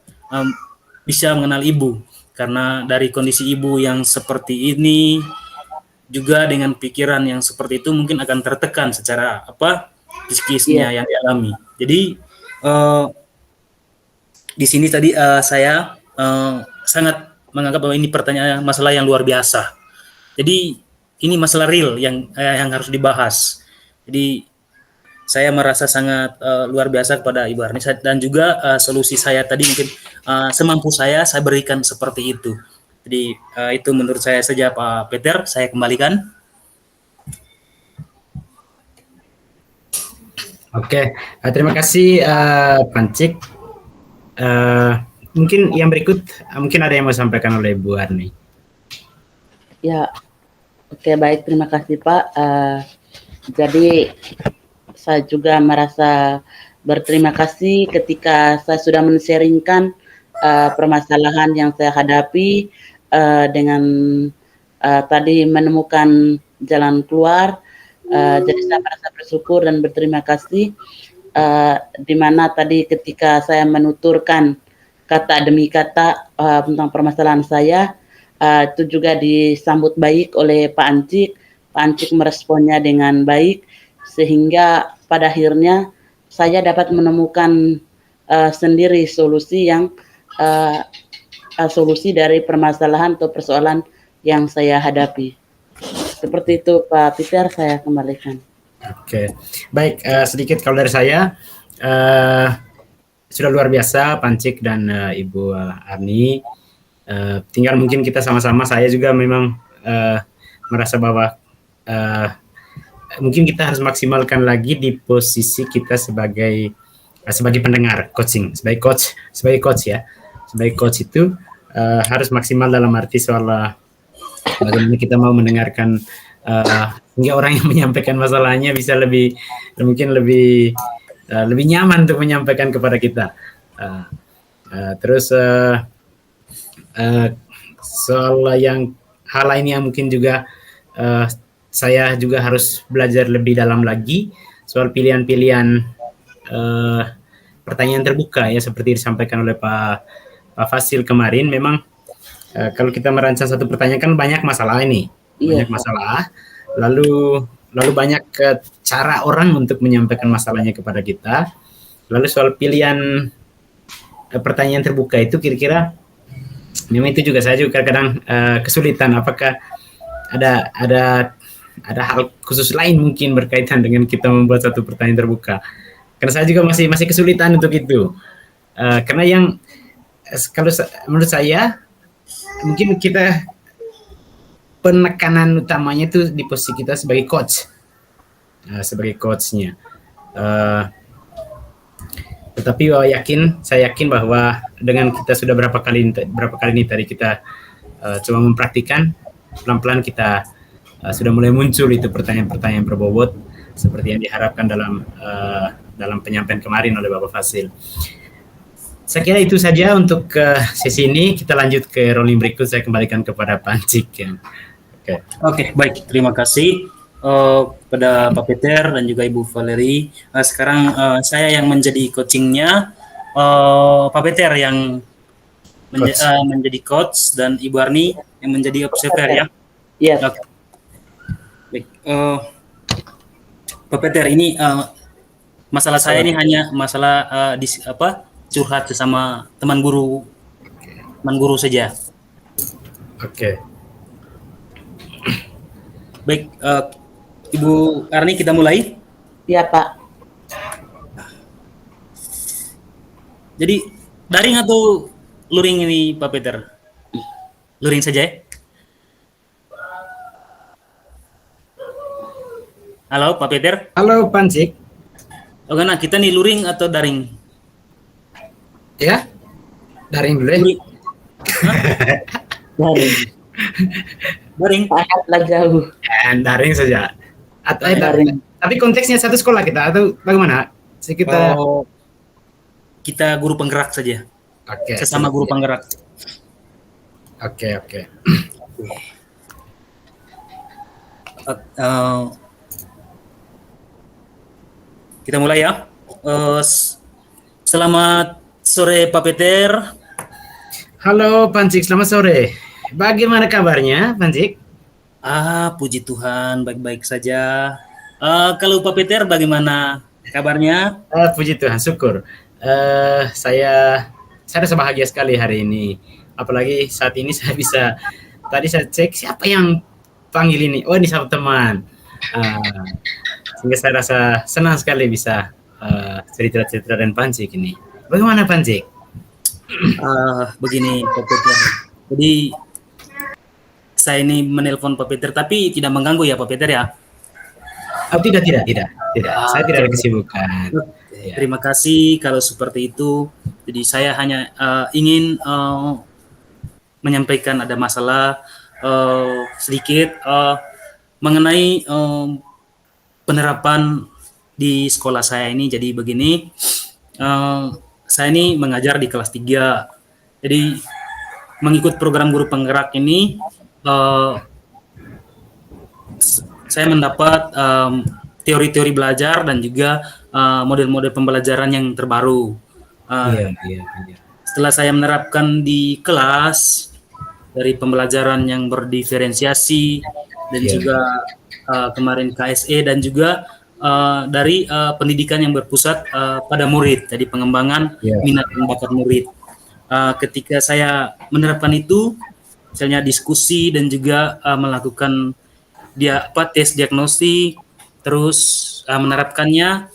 bisa mengenal ibu. Karena dari kondisi ibu yang seperti ini, juga dengan pikiran yang seperti itu mungkin akan tertekan secara psikisnya yang dialami. Jadi di sini tadi saya sangat menganggap bahwa ini pertanyaan masalah yang luar biasa. Jadi ini masalah real yang harus dibahas. Jadi saya merasa sangat luar biasa kepada Ibu Arni, dan juga solusi saya tadi mungkin semampu saya berikan seperti itu. Jadi itu menurut saya saja Pak Peter, saya kembalikan. Oke, terima kasih Pancik. Mungkin yang berikut, mungkin ada yang mau sampaikan oleh Bu Arni. Ya, oke, baik, terima kasih Pak. Jadi saya juga merasa berterima kasih ketika saya sudah men-sharingkan permasalahan yang saya hadapi dengan tadi menemukan jalan keluar. Jadi saya merasa bersyukur dan berterima kasih di mana tadi ketika saya menuturkan kata demi kata tentang permasalahan saya, itu juga disambut baik oleh Pak Ancik. Pak Ancik meresponnya dengan baik, sehingga pada akhirnya saya dapat menemukan sendiri solusi yang solusi dari permasalahan atau persoalan yang saya hadapi. Seperti itu Pak Peter, saya kembalikan. Oke, baik, sedikit kalau dari saya sudah luar biasa Pancik dan Ibu Arni. Tinggal mungkin kita sama-sama, saya juga memang merasa bahwa mungkin kita harus maksimalkan lagi di posisi kita sebagai pendengar coaching, sebagai coach ya. Sebagai coach itu harus maksimal dalam arti soal bagaimana kita mau mendengarkan sehingga orang yang menyampaikan masalahnya bisa mungkin lebih nyaman untuk menyampaikan kepada kita. Terus soal hal lain yang mungkin juga saya juga harus belajar lebih dalam lagi soal pilihan-pilihan pertanyaan terbuka ya, seperti disampaikan oleh Pak Fasil kemarin. Memang kalau kita merancang satu pertanyaan kan banyak masalah ini, banyak masalah, lalu banyak cara orang untuk menyampaikan masalahnya kepada kita. Lalu soal pilihan pertanyaan terbuka itu kira-kira memang itu juga saya juga kadang kesulitan, apakah ada hal khusus lain mungkin berkaitan dengan kita membuat satu pertanyaan terbuka. Karena saya juga masih kesulitan untuk itu. Karena kalau menurut saya mungkin kita penekanan utamanya itu di posisi kita sebagai coach, sebagai coachnya. Tetapi saya yakin bahwa dengan kita sudah berapa kali ini tadi kita coba mempraktikkan, pelan-pelan kita sudah mulai muncul itu pertanyaan-pertanyaan berbobot seperti yang diharapkan dalam penyampaian kemarin oleh Bapak Fasil. Saya kira itu saja untuk sesi ini. Kita lanjut ke rolling berikut. Saya kembalikan kepada Pancik. Ya. Oke, baik. Terima kasih pada Pak Peter dan juga Ibu Valerie. Sekarang saya yang menjadi coachingnya, Pak Peter yang menjadi coach dan Ibu Arni yang menjadi observer ya. Iya. Okay. Baik. Pak Peter, ini masalah saya ini hanya masalah curhat sesama teman guru saja. Oke. Baik, Ibu Arni, kita mulai. Iya Pak. Jadi daring atau luring ini Pak Peter? Luring saja ya? Halo Pak Peter. Halo Pancik. Oh karena kita nih luring atau daring? Ya, daring dulu ya. Daring. Daring. Sangatlah jauh. Daring saja. Atau Daring. tapi konteksnya satu sekolah kita atau bagaimana? Kita Oh, kita guru penggerak saja. Oke. Sesama guru penggerak. Oke. Kita mulai ya. Selamat sore Pak Peter. Halo Pancik, selamat sore. Bagaimana kabarnya, Pancik? Puji Tuhan, baik-baik saja. Kalau Pak Peter bagaimana kabarnya? Puji Tuhan, syukur. Saya rasa bahagia sekali hari ini. Apalagi saat ini saya bisa, tadi saya cek siapa yang panggil ini. Oh, ini sahabat teman. Sehingga saya rasa senang sekali bisa cerita-cerita dan Pancik ini. Bagaimana Pancik? Begini Pak Peter. Jadi saya ini menelpon Pak Peter tapi tidak mengganggu ya Pak Peter ya? Tidak. Saya tidak ada kesibukan. Ya. Terima kasih kalau seperti itu. Jadi saya hanya ingin menyampaikan ada masalah sedikit mengenai penerapan di sekolah saya ini. Jadi begini, saya ini mengajar di kelas 3. Jadi mengikut program guru penggerak ini saya mendapat teori-teori belajar dan juga model-model pembelajaran yang terbaru. Iya. Setelah saya menerapkan di kelas dari pembelajaran yang berdiferensiasi dan juga kemarin KSE dan juga dari pendidikan yang berpusat pada murid, jadi pengembangan minat dan bakat murid. Ketika saya menerapkan itu, misalnya diskusi dan juga melakukan tes diagnostik, terus menerapkannya.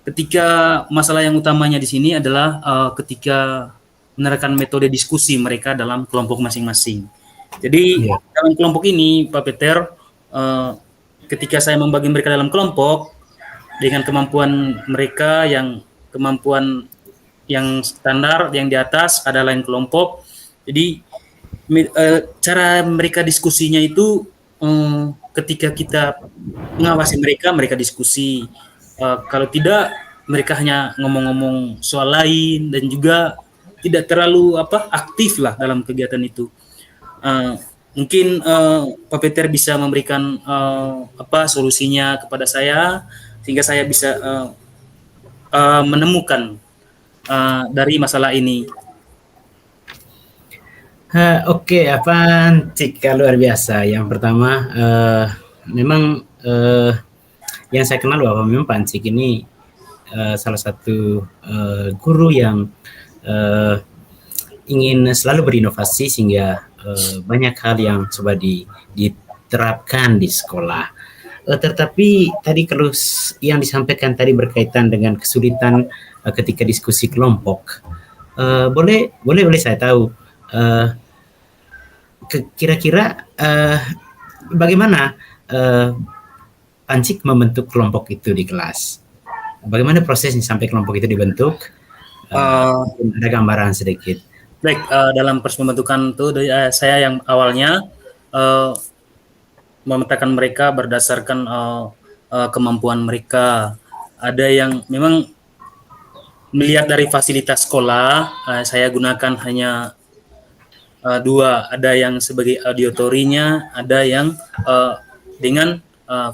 Ketika masalah yang utamanya di sini adalah ketika menerapkan metode diskusi mereka dalam kelompok masing-masing. Jadi dalam kelompok ini, Pak Peter, ketika saya membagi mereka dalam kelompok dengan kemampuan mereka kemampuan yang standar, yang di atas, ada lain kelompok. Jadi cara mereka diskusinya itu ketika kita mengawasi mereka diskusi. Kalau tidak, mereka hanya ngomong-ngomong soal lain dan juga tidak terlalu aktif lah dalam kegiatan itu. Mungkin Pak Peter bisa memberikan solusinya kepada saya sehingga saya bisa menemukan dari masalah ini. Oke, Cika luar biasa. Yang pertama, memang yang saya kenal bahwa memang Pancik ini salah satu guru yang ingin selalu berinovasi sehingga banyak hal yang coba diterapkan di sekolah. Tetapi tadi kalau yang disampaikan tadi berkaitan dengan kesulitan ketika diskusi kelompok, boleh saya tahu kira-kira bagaimana Pancik membentuk kelompok itu di kelas? Bagaimana prosesnya sampai kelompok itu dibentuk? Ada gambaran sedikit. Baik, dalam proses pembentukan itu saya yang awalnya memetakan mereka berdasarkan kemampuan mereka. Ada yang memang melihat dari fasilitas sekolah, saya gunakan hanya 2. Ada yang sebagai auditorinya, ada yang dengan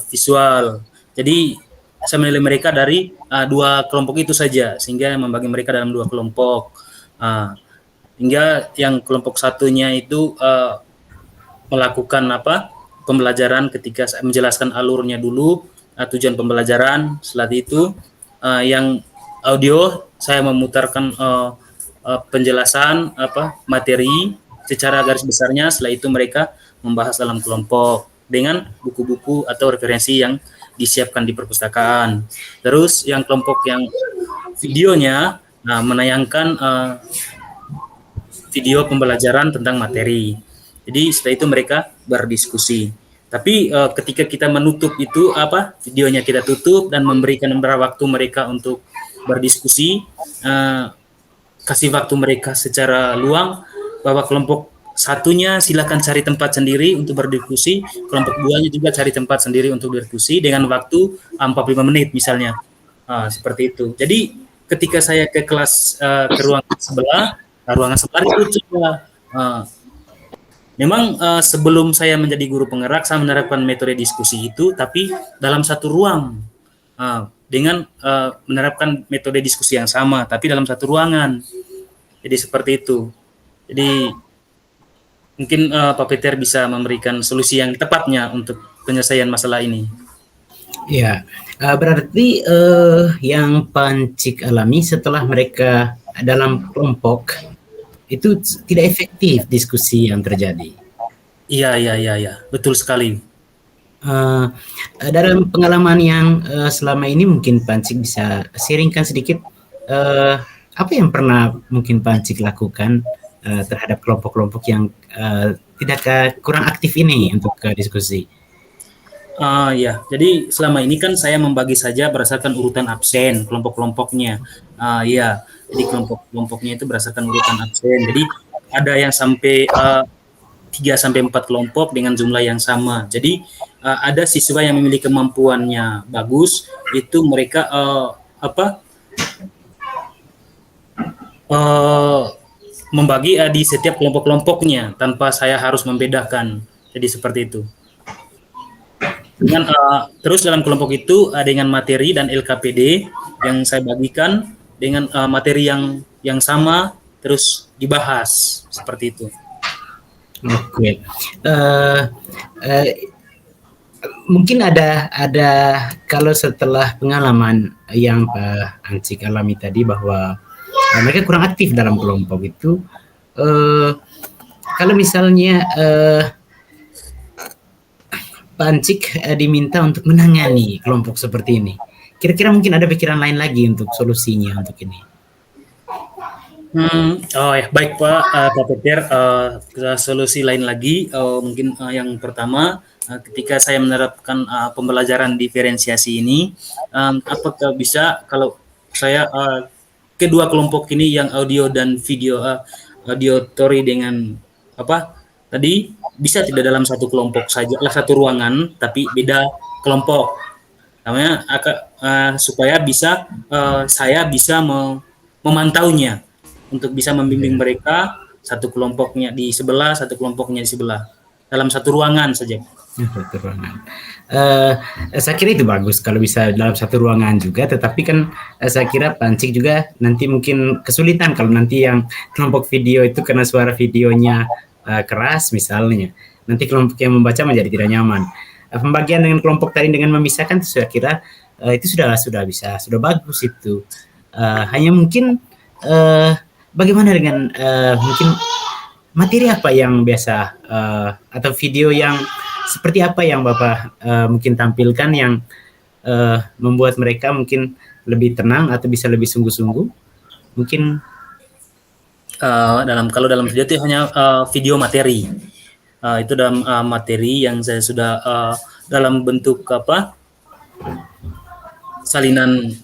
visual. Jadi saya menilai mereka dari 2 kelompok itu saja, sehingga membagi mereka dalam 2 kelompok. Hingga yang kelompok satunya itu melakukan pembelajaran ketika saya menjelaskan alurnya dulu, tujuan pembelajaran. Setelah itu yang audio saya memutarkan penjelasan materi secara garis besarnya. Setelah itu mereka membahas dalam kelompok dengan buku-buku atau referensi yang disiapkan di perpustakaan. Terus yang kelompok yang videonya menayangkan video pembelajaran tentang materi. Jadi setelah itu mereka berdiskusi. Tapi ketika kita menutup itu videonya kita tutup dan memberikan beberapa waktu mereka untuk berdiskusi, kasih waktu mereka secara luang bahwa kelompok satunya silakan cari tempat sendiri untuk berdiskusi, kelompok duanya juga cari tempat sendiri untuk berdiskusi dengan waktu 45 menit misalnya. Seperti itu. Jadi ketika saya ke kelas ke ruangan sebelah itu coba memang sebelum saya menjadi guru penggerak saya menerapkan metode diskusi itu, tapi dalam satu ruang dengan menerapkan metode diskusi yang sama, tapi dalam satu ruangan. Jadi seperti itu. Jadi mungkin Pak Peter bisa memberikan solusi yang tepatnya untuk penyelesaian masalah ini. Ya, berarti yang Pancik alami setelah mereka dalam kelompok itu tidak efektif diskusi yang terjadi. Iya, betul sekali. Dalam pengalaman yang selama ini mungkin Pancik bisa sharingkan sedikit apa yang pernah mungkin Pancik lakukan terhadap kelompok-kelompok yang kurang aktif ini untuk diskusi. Ya, jadi selama ini kan saya membagi saja berdasarkan urutan absen kelompok-kelompoknya. Ya, jadi kelompok-kelompoknya itu berdasarkan urutan absen. Jadi ada yang sampai 3-4 kelompok dengan jumlah yang sama. Jadi ada siswa yang memiliki kemampuannya bagus, itu mereka membagi di setiap kelompok-kelompoknya tanpa saya harus membedakan. Jadi seperti itu. Dengan terus dalam kelompok itu dengan materi dan LKPD yang saya bagikan dengan materi yang sama terus dibahas seperti itu. Oke. Mungkin ada kalau setelah pengalaman yang Pak Pancik alami tadi bahwa mereka kurang aktif dalam kelompok itu, kalau misalnya Pak Pancik diminta untuk menangani kelompok seperti ini, kira-kira mungkin ada pikiran lain lagi untuk solusinya untuk ini? Baik Pak Peter, solusi lain lagi mungkin yang pertama ketika saya menerapkan pembelajaran diferensiasi ini, apakah bisa kalau saya kedua kelompok ini yang audio dan video auditory dengan tadi bisa tidak dalam satu kelompok saja, satu ruangan tapi beda kelompok, namanya supaya bisa saya bisa memantaunya untuk bisa membimbing mereka, satu kelompoknya di sebelah, satu kelompoknya di sebelah dalam satu ruangan saja. Satu ruangan. Saya kira itu bagus kalau bisa dalam satu ruangan juga, tetapi kan saya kira Pancik juga nanti mungkin kesulitan kalau nanti yang kelompok video itu karena suara videonya keras misalnya, nanti kelompok yang membaca menjadi tidak nyaman. Pembagian dengan kelompok tadi dengan memisahkan itu saya kira itu sudah bagus itu. Hanya mungkin bagaimana dengan mungkin materi apa yang biasa atau video yang seperti apa yang Bapak mungkin tampilkan yang membuat mereka mungkin lebih tenang atau bisa lebih sungguh-sungguh mungkin? Dalam video itu hanya video materi, itu dalam materi yang saya sudah dalam bentuk salinan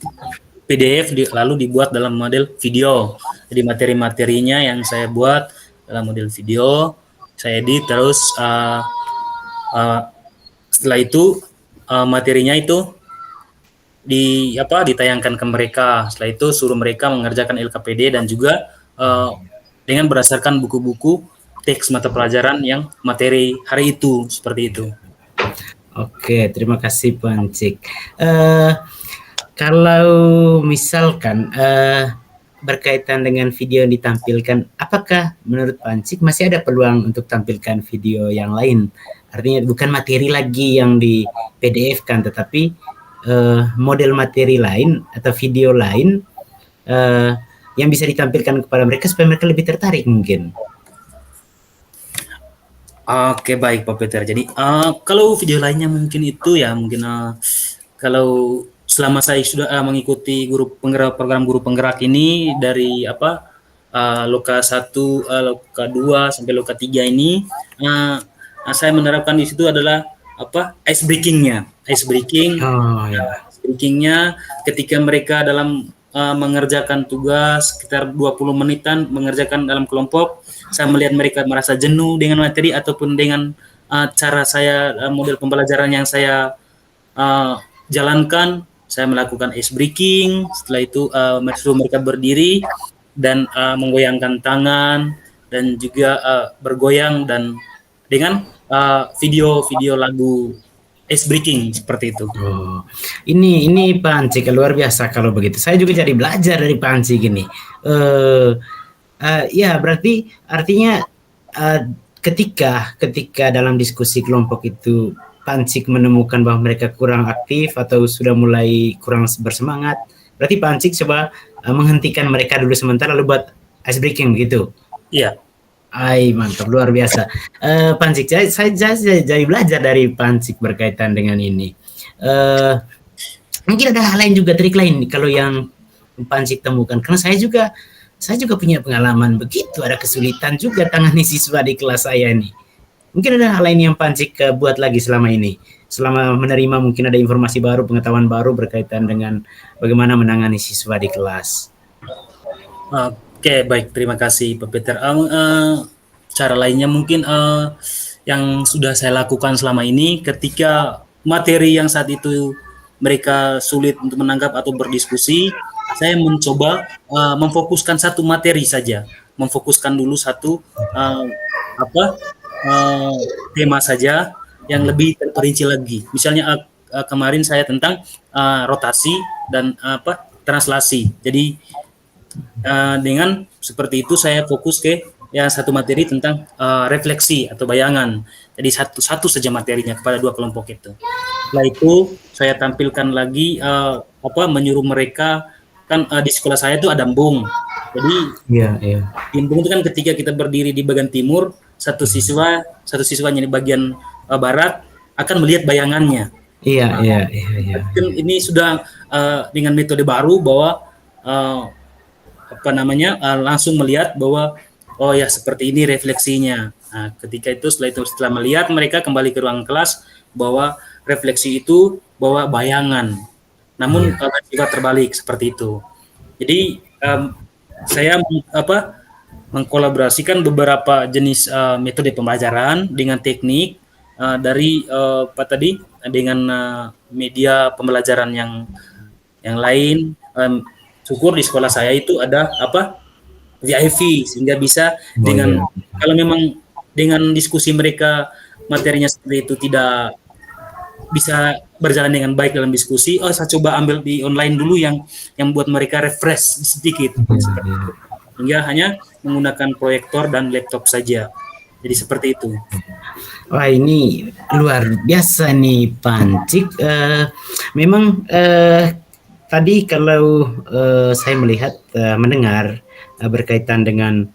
PDF lalu dibuat dalam model video. Jadi materi-materinya yang saya buat dalam model video, saya edit terus setelah itu materinya itu ditayangkan ke mereka. Setelah itu suruh mereka mengerjakan LKPD dan juga dengan berdasarkan buku-buku teks mata pelajaran yang materi hari itu, seperti itu. Oke, terima kasih Pancik. Kalau misalkan berkaitan dengan video yang ditampilkan, apakah menurut Pancik masih ada peluang untuk tampilkan video yang lain? Artinya bukan materi lagi yang di PDF kan, tetapi model materi lain atau video lain yang bisa ditampilkan kepada mereka supaya mereka lebih tertarik mungkin. Oke, baik Pak Peter. Jadi kalau video lainnya mungkin itu ya mungkin kalau selama saya sudah mengikuti program guru penggerak ini dari Loka 1, Loka 2 sampai Loka 3 ini, saya menerapkan di situ adalah ice breakingnya ketika mereka dalam mengerjakan tugas sekitar 20 menitan mengerjakan dalam kelompok. Saya melihat mereka merasa jenuh dengan materi ataupun dengan cara saya model pembelajaran yang saya jalankan. Saya melakukan ice breaking. Setelah itu suruh mereka berdiri dan menggoyangkan tangan dan juga bergoyang dan dengan video-video lagu ice breaking seperti itu. Oh, ini Pak Ancik luar biasa kalau begitu. Saya juga jadi belajar dari Pak Ancik gini. Ya berarti artinya ketika dalam diskusi kelompok itu Pak Ancik menemukan bahwa mereka kurang aktif atau sudah mulai kurang bersemangat, berarti Pak Ancik coba menghentikan mereka dulu sementara lalu buat ice breaking begitu. Iya. Ay, mantap, luar biasa. Pak Ancik, saya jadi belajar dari Pak Ancik berkaitan dengan ini. Mungkin ada hal lain juga, trik lain kalau yang Pak Ancik temukan. Karena saya juga punya pengalaman begitu, ada kesulitan juga tangani siswa di kelas saya nih. Mungkin ada hal lain yang Pak Ancik buat lagi selama ini. Selama menerima mungkin ada informasi baru, pengetahuan baru berkaitan dengan bagaimana menangani siswa di kelas. Oke, baik. Terima kasih Pak Peter. Cara lainnya mungkin yang sudah saya lakukan selama ini ketika materi yang saat itu mereka sulit untuk menangkap atau berdiskusi, saya mencoba memfokuskan satu materi saja. Memfokuskan dulu satu tema saja yang lebih terperinci lagi. Misalnya kemarin saya tentang rotasi dan translasi. Jadi dengan seperti itu saya fokus ke satu materi tentang refleksi atau bayangan. Jadi satu saja materinya kepada dua kelompok itu. Setelah itu saya tampilkan lagi menyuruh mereka kan di sekolah saya itu ada embung. Jadi di embung itu kan ketika kita berdiri di bagian timur, satu siswanya di bagian barat akan melihat bayangannya. Iya. Ini sudah dengan metode baru bahwa langsung melihat bahwa oh ya seperti ini refleksinya. Nah, setelah melihat mereka kembali ke ruang kelas bahwa refleksi itu bahwa bayangan. Namun juga terbalik seperti itu. Jadi saya mengkolaborasikan beberapa jenis metode pembelajaran dengan teknik dari dengan media pembelajaran yang lain. Syukur di sekolah saya itu ada VIP sehingga bisa kalau memang dengan diskusi mereka materinya seperti itu tidak bisa berjalan dengan baik dalam diskusi, saya coba ambil di online dulu yang buat mereka refresh sedikit seperti itu. Hingga hanya menggunakan proyektor dan laptop saja. Jadi seperti itu. Wah, ini luar biasa nih Pak Ancik. Memang tadi kalau saya melihat mendengar berkaitan dengan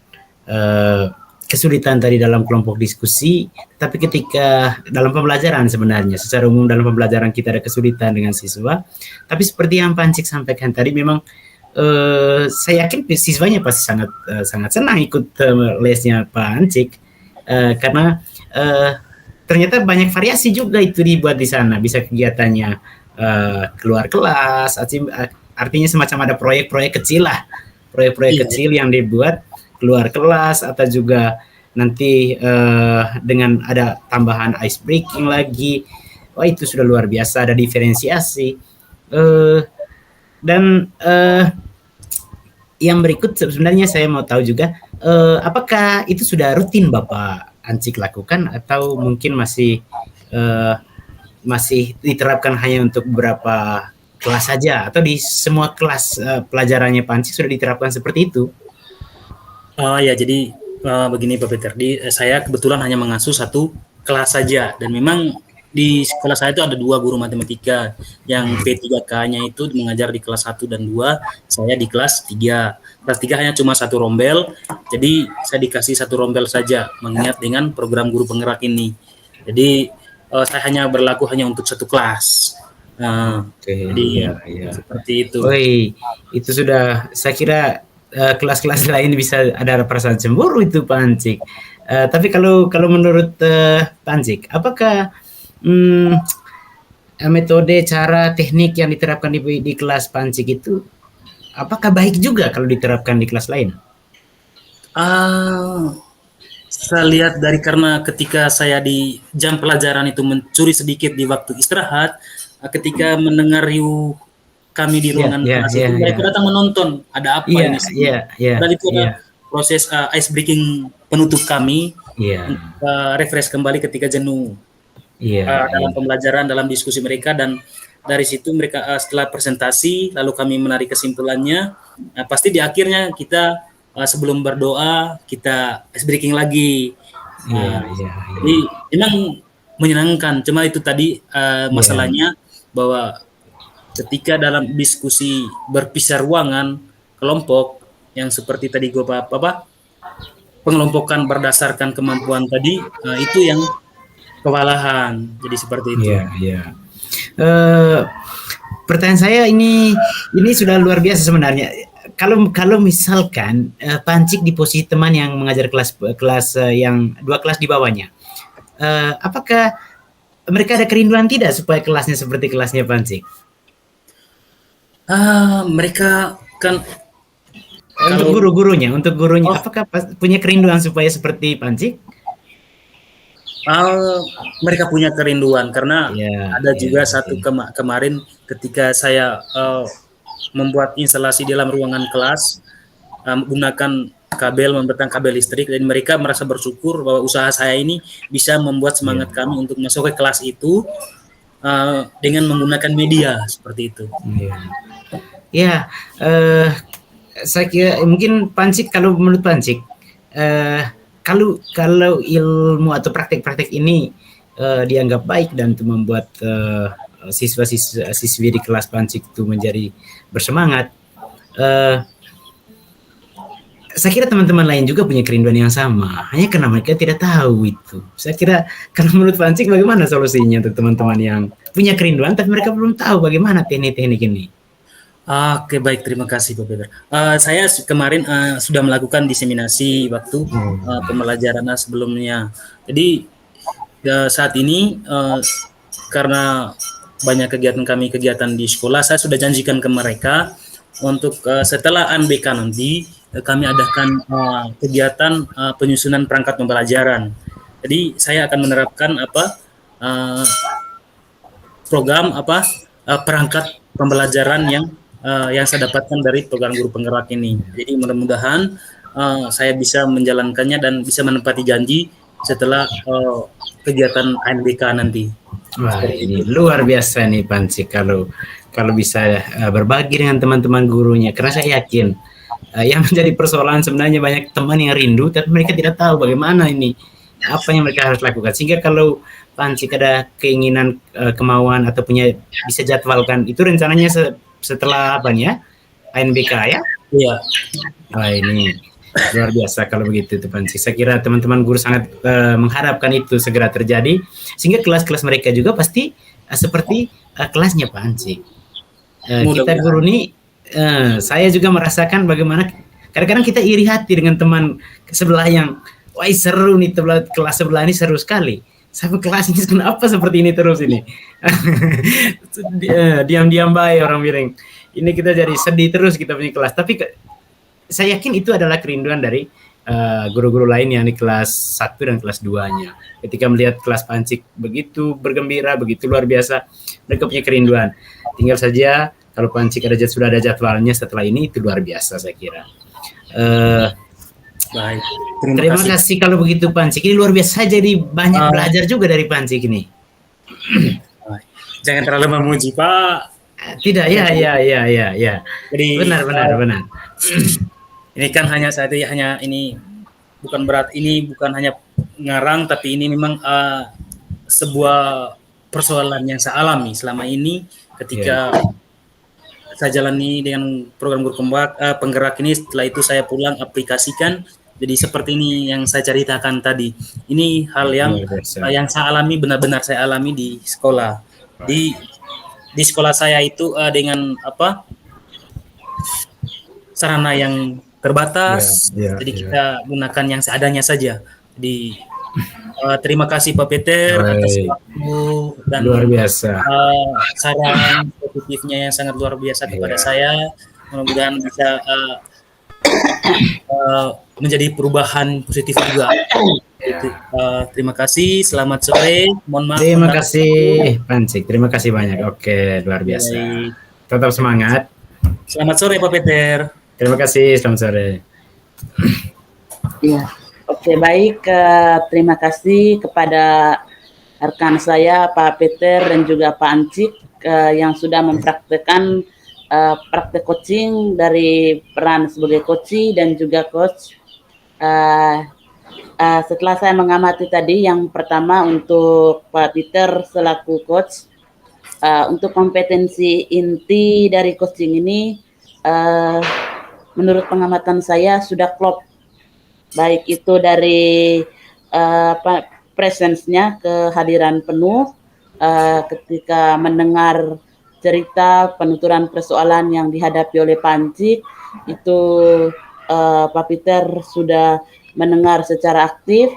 kesulitan tadi dalam kelompok diskusi, tapi ketika dalam pembelajaran sebenarnya secara umum dalam pembelajaran kita ada kesulitan dengan siswa, tapi seperti yang Pak Ancik sampaikan tadi memang saya yakin siswanya pasti sangat senang ikut lesnya Pak Ancik karena ternyata banyak variasi juga itu dibuat di sana, bisa kegiatannya keluar kelas, artinya semacam ada proyek-proyek kecil lah, kecil yang dibuat keluar kelas atau juga nanti dengan ada tambahan ice breaking lagi. Wah, itu sudah luar biasa, ada diferensiasi. Dan yang berikut sebenarnya saya mau tahu juga apakah itu sudah rutin Bapak Ancik lakukan atau mungkin masih diterapkan hanya untuk beberapa kelas saja atau di semua kelas pelajarannya Pak Ancik sudah diterapkan seperti itu? Jadi begini Pak Peter, saya kebetulan hanya mengasuh satu kelas saja dan memang di sekolah saya itu ada 2 guru matematika yang P3K-nya itu mengajar di kelas 1 dan 2, saya di kelas 3. Kelas 3 hanya cuma 1 rombel, jadi saya dikasih 1 rombel saja mengingat dengan program guru penggerak ini. Jadi saya hanya berlaku hanya untuk 1 kelas. Seperti itu. Itu sudah, saya kira kelas-kelas lain bisa ada perasaan cemburu itu Pak Ancik. Tapi kalau menurut Pak Ancik, apakah metode, cara, teknik yang diterapkan di kelas Pak Ancik itu apakah baik juga kalau diterapkan di kelas lain? Saya lihat karena ketika saya di jam pelajaran itu mencuri sedikit di waktu istirahat, ketika mendengar riuh kami di ruangan kelas itu, mereka datang menonton ada apa ini. Dan itu ada proses ice breaking penutup kami, refresh kembali ketika jenuh dalam pembelajaran, dalam diskusi mereka, dan dari situ mereka setelah presentasi lalu kami menarik kesimpulannya. Pasti di akhirnya kita sebelum berdoa kita ice breaking lagi. Jadi memang menyenangkan. Cuma itu tadi masalahnya bahwa ketika dalam diskusi berpisah ruangan kelompok yang seperti tadi gue pengelompokan berdasarkan kemampuan tadi, itu yang kewalahan. Jadi seperti itu. Pertanyaan saya ini sudah luar biasa sebenarnya. Kalau misalkan Pancik di posisi teman yang mengajar kelas yang 2 kelas di bawahnya, apakah mereka ada kerinduan tidak supaya kelasnya seperti kelasnya Pancik? Mereka kan untuk gurunya, apakah punya kerinduan supaya seperti Pancik? Mereka punya kerinduan karena ada juga satu kemarin ketika saya membuat instalasi dalam ruangan kelas, menggunakan membentang kabel listrik, dan mereka merasa bersyukur bahwa usaha saya ini bisa membuat semangat kami untuk masuk ke kelas itu dengan menggunakan media seperti itu. Saya kira mungkin Pancik, kalau menurut Pancik, kalau ilmu atau praktek-praktek ini dianggap baik dan itu membuat siswa-siswi di kelas Pancik itu menjadi bersemangat, saya kira teman-teman lain juga punya kerinduan yang sama, hanya karena mereka tidak tahu itu. Saya kira kalau menurut Pancik bagaimana solusinya untuk teman-teman yang punya kerinduan tapi mereka belum tahu bagaimana teknik-teknik ini? Oke, baik, terima kasih Pak Peter. Saya kemarin sudah melakukan diseminasi waktu pembelajaran sebelumnya. Jadi saat ini karena banyak kegiatan di sekolah, saya sudah janjikan ke mereka untuk setelah UNBK nanti kami adakan kegiatan penyusunan perangkat pembelajaran. Jadi saya akan menerapkan program perangkat pembelajaran yang saya dapatkan dari program guru penggerak ini. Jadi mudah-mudahan saya bisa menjalankannya dan bisa menepati janji setelah kegiatan UNBK nanti. Wah, ini luar biasa nih Pancik kalau bisa berbagi dengan teman-teman gurunya, karena saya yakin yang menjadi persoalan sebenarnya banyak teman yang rindu tapi mereka tidak tahu bagaimana ini, apa yang mereka harus lakukan. Sehingga kalau Pancik ada keinginan, kemauan atau bisa jadwalkan itu rencananya setelah UNBK ya? Iya. Wah, ini luar biasa kalau begitu tuh Pancik. Saya kira teman-teman guru sangat mengharapkan itu segera terjadi sehingga kelas-kelas mereka juga pasti seperti kelasnya Pancik. Kita guru nih, saya juga merasakan bagaimana kadang-kadang kita iri hati dengan teman sebelah yang wah seru nih, kelas sebelah ini seru sekali. Sampai kelas ini kenapa seperti ini terus ini? Diam-diam baik orang miring. Ini kita jadi sedih terus kita punya kelas. Tapi saya yakin itu adalah kerinduan dari guru-guru lain yang di kelas 1 dan kelas 2-nya. Ketika melihat kelas Pancik begitu bergembira, begitu luar biasa, mereka punya kerinduan. Tinggal saja kalau Pancik sudah ada jadwalnya setelah ini, itu luar biasa saya kira. Baik. Terima kasih kalau begitu Pancik. Ini luar biasa, jadi banyak belajar juga dari Pancik ini. Jangan terlalu memuji Pak. Tidak, ya. Jadi benar. Ini kan hanya ini bukan hanya ngarang, tapi ini memang sebuah persoalan yang saya alami selama ini ketika saya jalani dengan program guru penggerak ini. Setelah itu saya pulang aplikasikan, jadi seperti ini yang saya ceritakan tadi. Ini hal yang saya alami, benar-benar saya alami di sekolah. Di sekolah saya itu dengan sarana yang terbatas, jadi kita gunakan yang seadanya saja. Jadi terima kasih Pak Peter atas waktu dan luar biasa saran positifnya yang sangat luar biasa kepada saya. Mudah-mudahan bisa menjadi perubahan positif juga. Terima kasih, selamat sore. Mohon maaf. Terima kasih Pancik, terima kasih banyak. Oke, luar biasa. Baik. Tetap semangat. Selamat sore Pak Peter. Terima kasih, selamat sore. Ya, oke baik. Terima kasih kepada rekan saya Pak Peter dan juga Pak Ancik yang sudah mempraktekkan praktek coaching dari peran sebagai coach dan juga coach. Setelah saya mengamati tadi, yang pertama untuk Pak Peter selaku coach, untuk kompetensi inti dari coaching ini, menurut pengamatan saya sudah klop, baik itu dari presence-nya, kehadiran penuh ketika mendengar cerita penuturan persoalan yang dihadapi oleh Pancik, itu Pak Peter sudah mendengar secara aktif.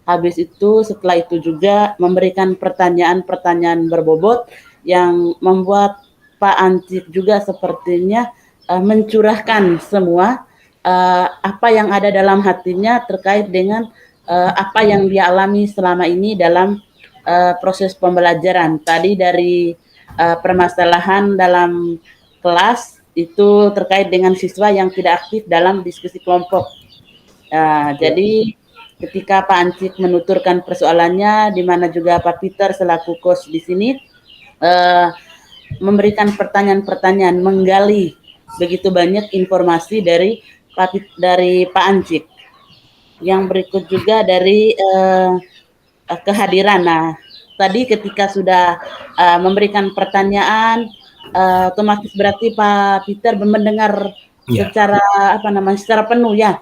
Habis itu setelah itu juga memberikan pertanyaan-pertanyaan berbobot yang membuat Pak Ancik juga sepertinya mencurahkan semua apa yang ada dalam hatinya terkait dengan apa yang dia alami selama ini dalam proses pembelajaran. Tadi dari permasalahan dalam kelas itu terkait dengan siswa yang tidak aktif dalam diskusi kelompok. Jadi ketika Pak Ancik menuturkan persoalannya, di mana juga Pak Peter selaku coach di sini memberikan pertanyaan-pertanyaan, menggali begitu banyak informasi dari Pak Ancik. Yang berikut juga dari kehadiran. Nah, tadi ketika sudah memberikan pertanyaan, otomatis berarti Pak Peter mendengar secara penuh ya,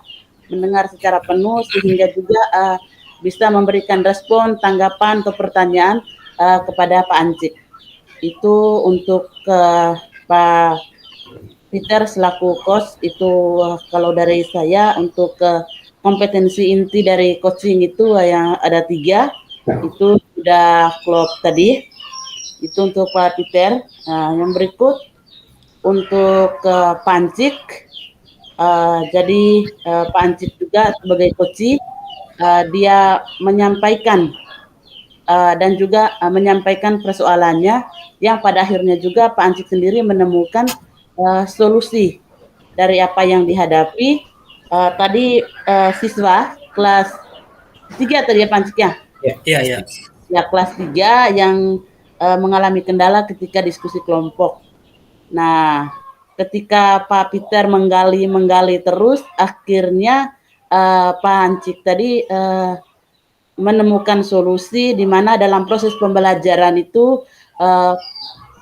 mendengar secara penuh sehingga juga bisa memberikan respon, tanggapan atau pertanyaan kepada Pak Ancik. Itu untuk Pak Peter selaku coach. Itu kalau dari saya untuk kompetensi inti dari coaching itu yang ada 3, itu sudah klop tadi. Itu untuk Pak Peter. Yang berikut untuk Pak Ancik. Jadi Pak Ancik juga sebagai coach, dia menyampaikan dan juga menyampaikan persoalannya yang pada akhirnya juga Pak Ancik sendiri menemukan solusi dari apa yang dihadapi. Tadi siswa kelas 3 tadi ya Pak Ancik ya? Iya. Ya, kelas 3 yang mengalami kendala ketika diskusi kelompok. Nah, ketika Pak Peter menggali terus, akhirnya Pak Ancik tadi menemukan solusi di mana dalam proses pembelajaran itu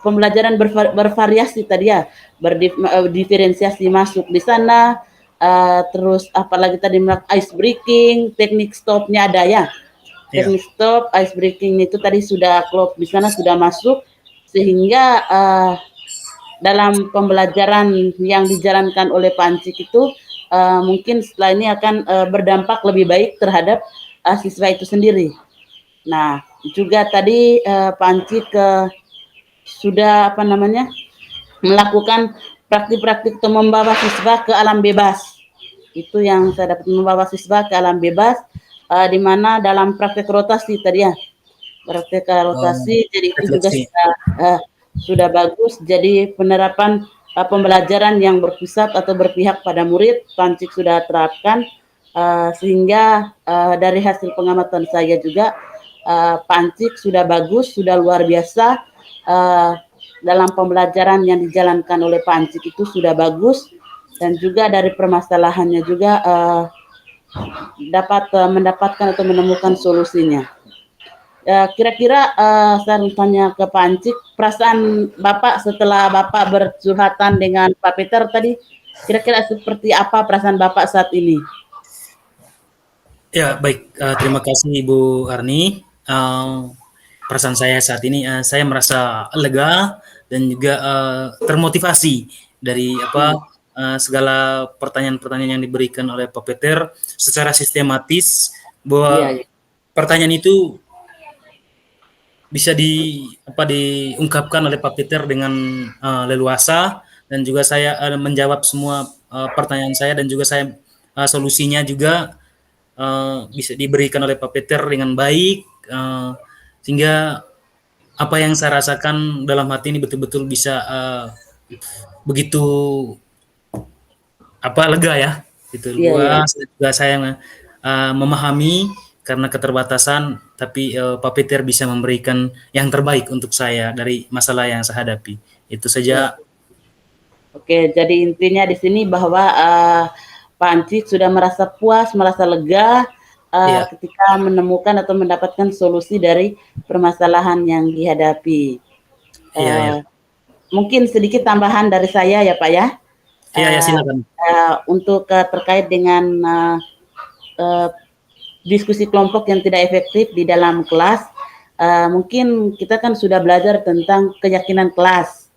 pembelajaran bervariasi tadi ya, berdiferensiasi masuk di sana, terus apalagi tadi ice breaking, teknik stopnya ada ya. Teknik stop, ice breaking itu tadi sudah klop di sana, sudah masuk, sehingga dalam pembelajaran yang dijalankan oleh Pak Ancik itu mungkin setelah ini akan berdampak lebih baik terhadap siswa itu sendiri. Nah, juga tadi Pak Ancik sudah melakukan praktik-praktik untuk membawa siswa ke alam bebas. Itu yang saya dapat, membawa siswa ke alam bebas, di mana dalam praktek rotasi tadi ya, praktek rotasi, jadi itu juga sudah bagus. Jadi penerapan pembelajaran yang berpusat atau berpihak pada murid, Pak Ancik sudah terapkan, sehingga dari hasil pengamatan saya juga Pak Ancik sudah bagus, sudah luar biasa dalam pembelajaran yang dijalankan oleh Pak Ancik itu sudah bagus, dan juga dari permasalahannya juga dapat mendapatkan atau menemukan solusinya. Kira-kira saya tanya ke Pak Ancik, perasaan Bapak setelah Bapak bercurhatan dengan Pak Peter tadi, kira-kira seperti apa perasaan Bapak saat ini? Ya, baik. Terima kasih Ibu Arni. Perasaan saya saat ini, saya merasa lega dan juga termotivasi dari segala pertanyaan-pertanyaan yang diberikan oleh Pak Peter secara sistematis, bahwa pertanyaan itu bisa diungkapkan oleh Pak Peter dengan leluasa dan juga saya menjawab semua pertanyaan saya, dan juga saya solusinya juga bisa diberikan oleh Pak Peter dengan baik, sehingga apa yang saya rasakan dalam hati ini betul-betul bisa begitu lega ya, gitu. Juga saya memahami karena keterbatasan, tapi Pak Peter bisa memberikan yang terbaik untuk saya dari masalah yang saya hadapi. Itu saja. Oke, jadi intinya di sini bahwa Pak Ancik sudah merasa puas, merasa lega ketika menemukan atau mendapatkan solusi dari permasalahan yang dihadapi. Mungkin sedikit tambahan dari saya ya Pak ya. Iya, silakan. Untuk terkait dengan diskusi kelompok yang tidak efektif di dalam kelas, mungkin kita kan sudah belajar tentang keyakinan kelas.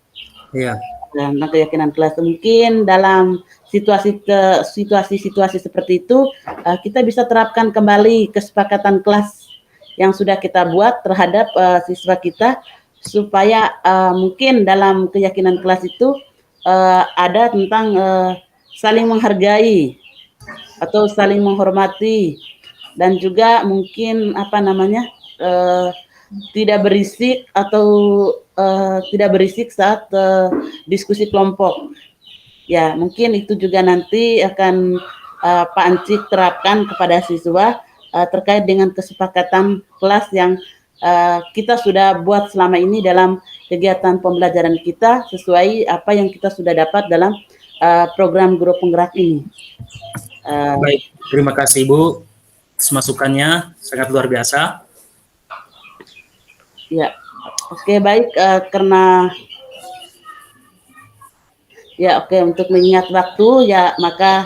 Iya. Tentang keyakinan kelas, mungkin dalam situasi seperti itu kita bisa terapkan kembali kesepakatan kelas yang sudah kita buat terhadap siswa kita, supaya mungkin dalam keyakinan kelas itu ada tentang saling menghargai atau saling menghormati, dan juga mungkin tidak berisik atau tidak berisik saat diskusi kelompok. Ya, mungkin itu juga nanti akan Pak Ancik terapkan kepada siswa terkait dengan kesepakatan kelas yang kita sudah buat selama ini dalam kegiatan pembelajaran kita, sesuai apa yang kita sudah dapat dalam program Guru Penggerak ini. Baik, terima kasih Ibu. Masukannya sangat luar biasa. Ya, oke, baik, karena untuk mengingat waktu ya, maka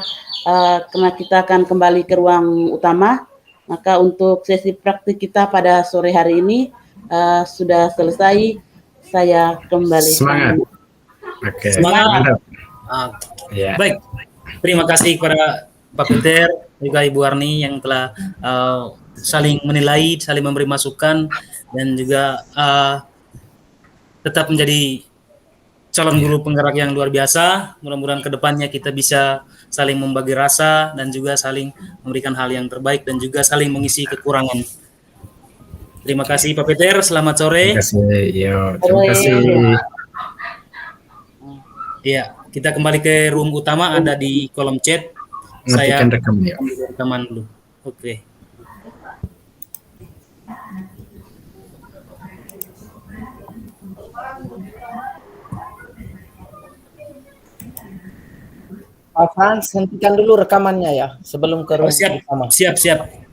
karena kita akan kembali ke ruang utama, maka untuk sesi praktik kita pada sore hari ini sudah selesai. Saya kembali. Semangat. Oke. Semangat. Baik, terima kasih kepada Pak Peter, juga Ibu Arni yang telah saling menilai, saling memberi masukan, dan juga tetap menjadi calon guru penggerak yang luar biasa. Mudah-mudahan kedepannya kita bisa saling membagi rasa dan juga saling memberikan hal yang terbaik dan juga saling mengisi kekurangan. Terima kasih Pak Peter, selamat sore. Terima kasih. Iya, kita kembali ke room utama, ada di kolom chat. Saya rekaman dulu. Oke. Pak Frans, hentikan dulu rekamannya ya sebelum ke room utama. Siap.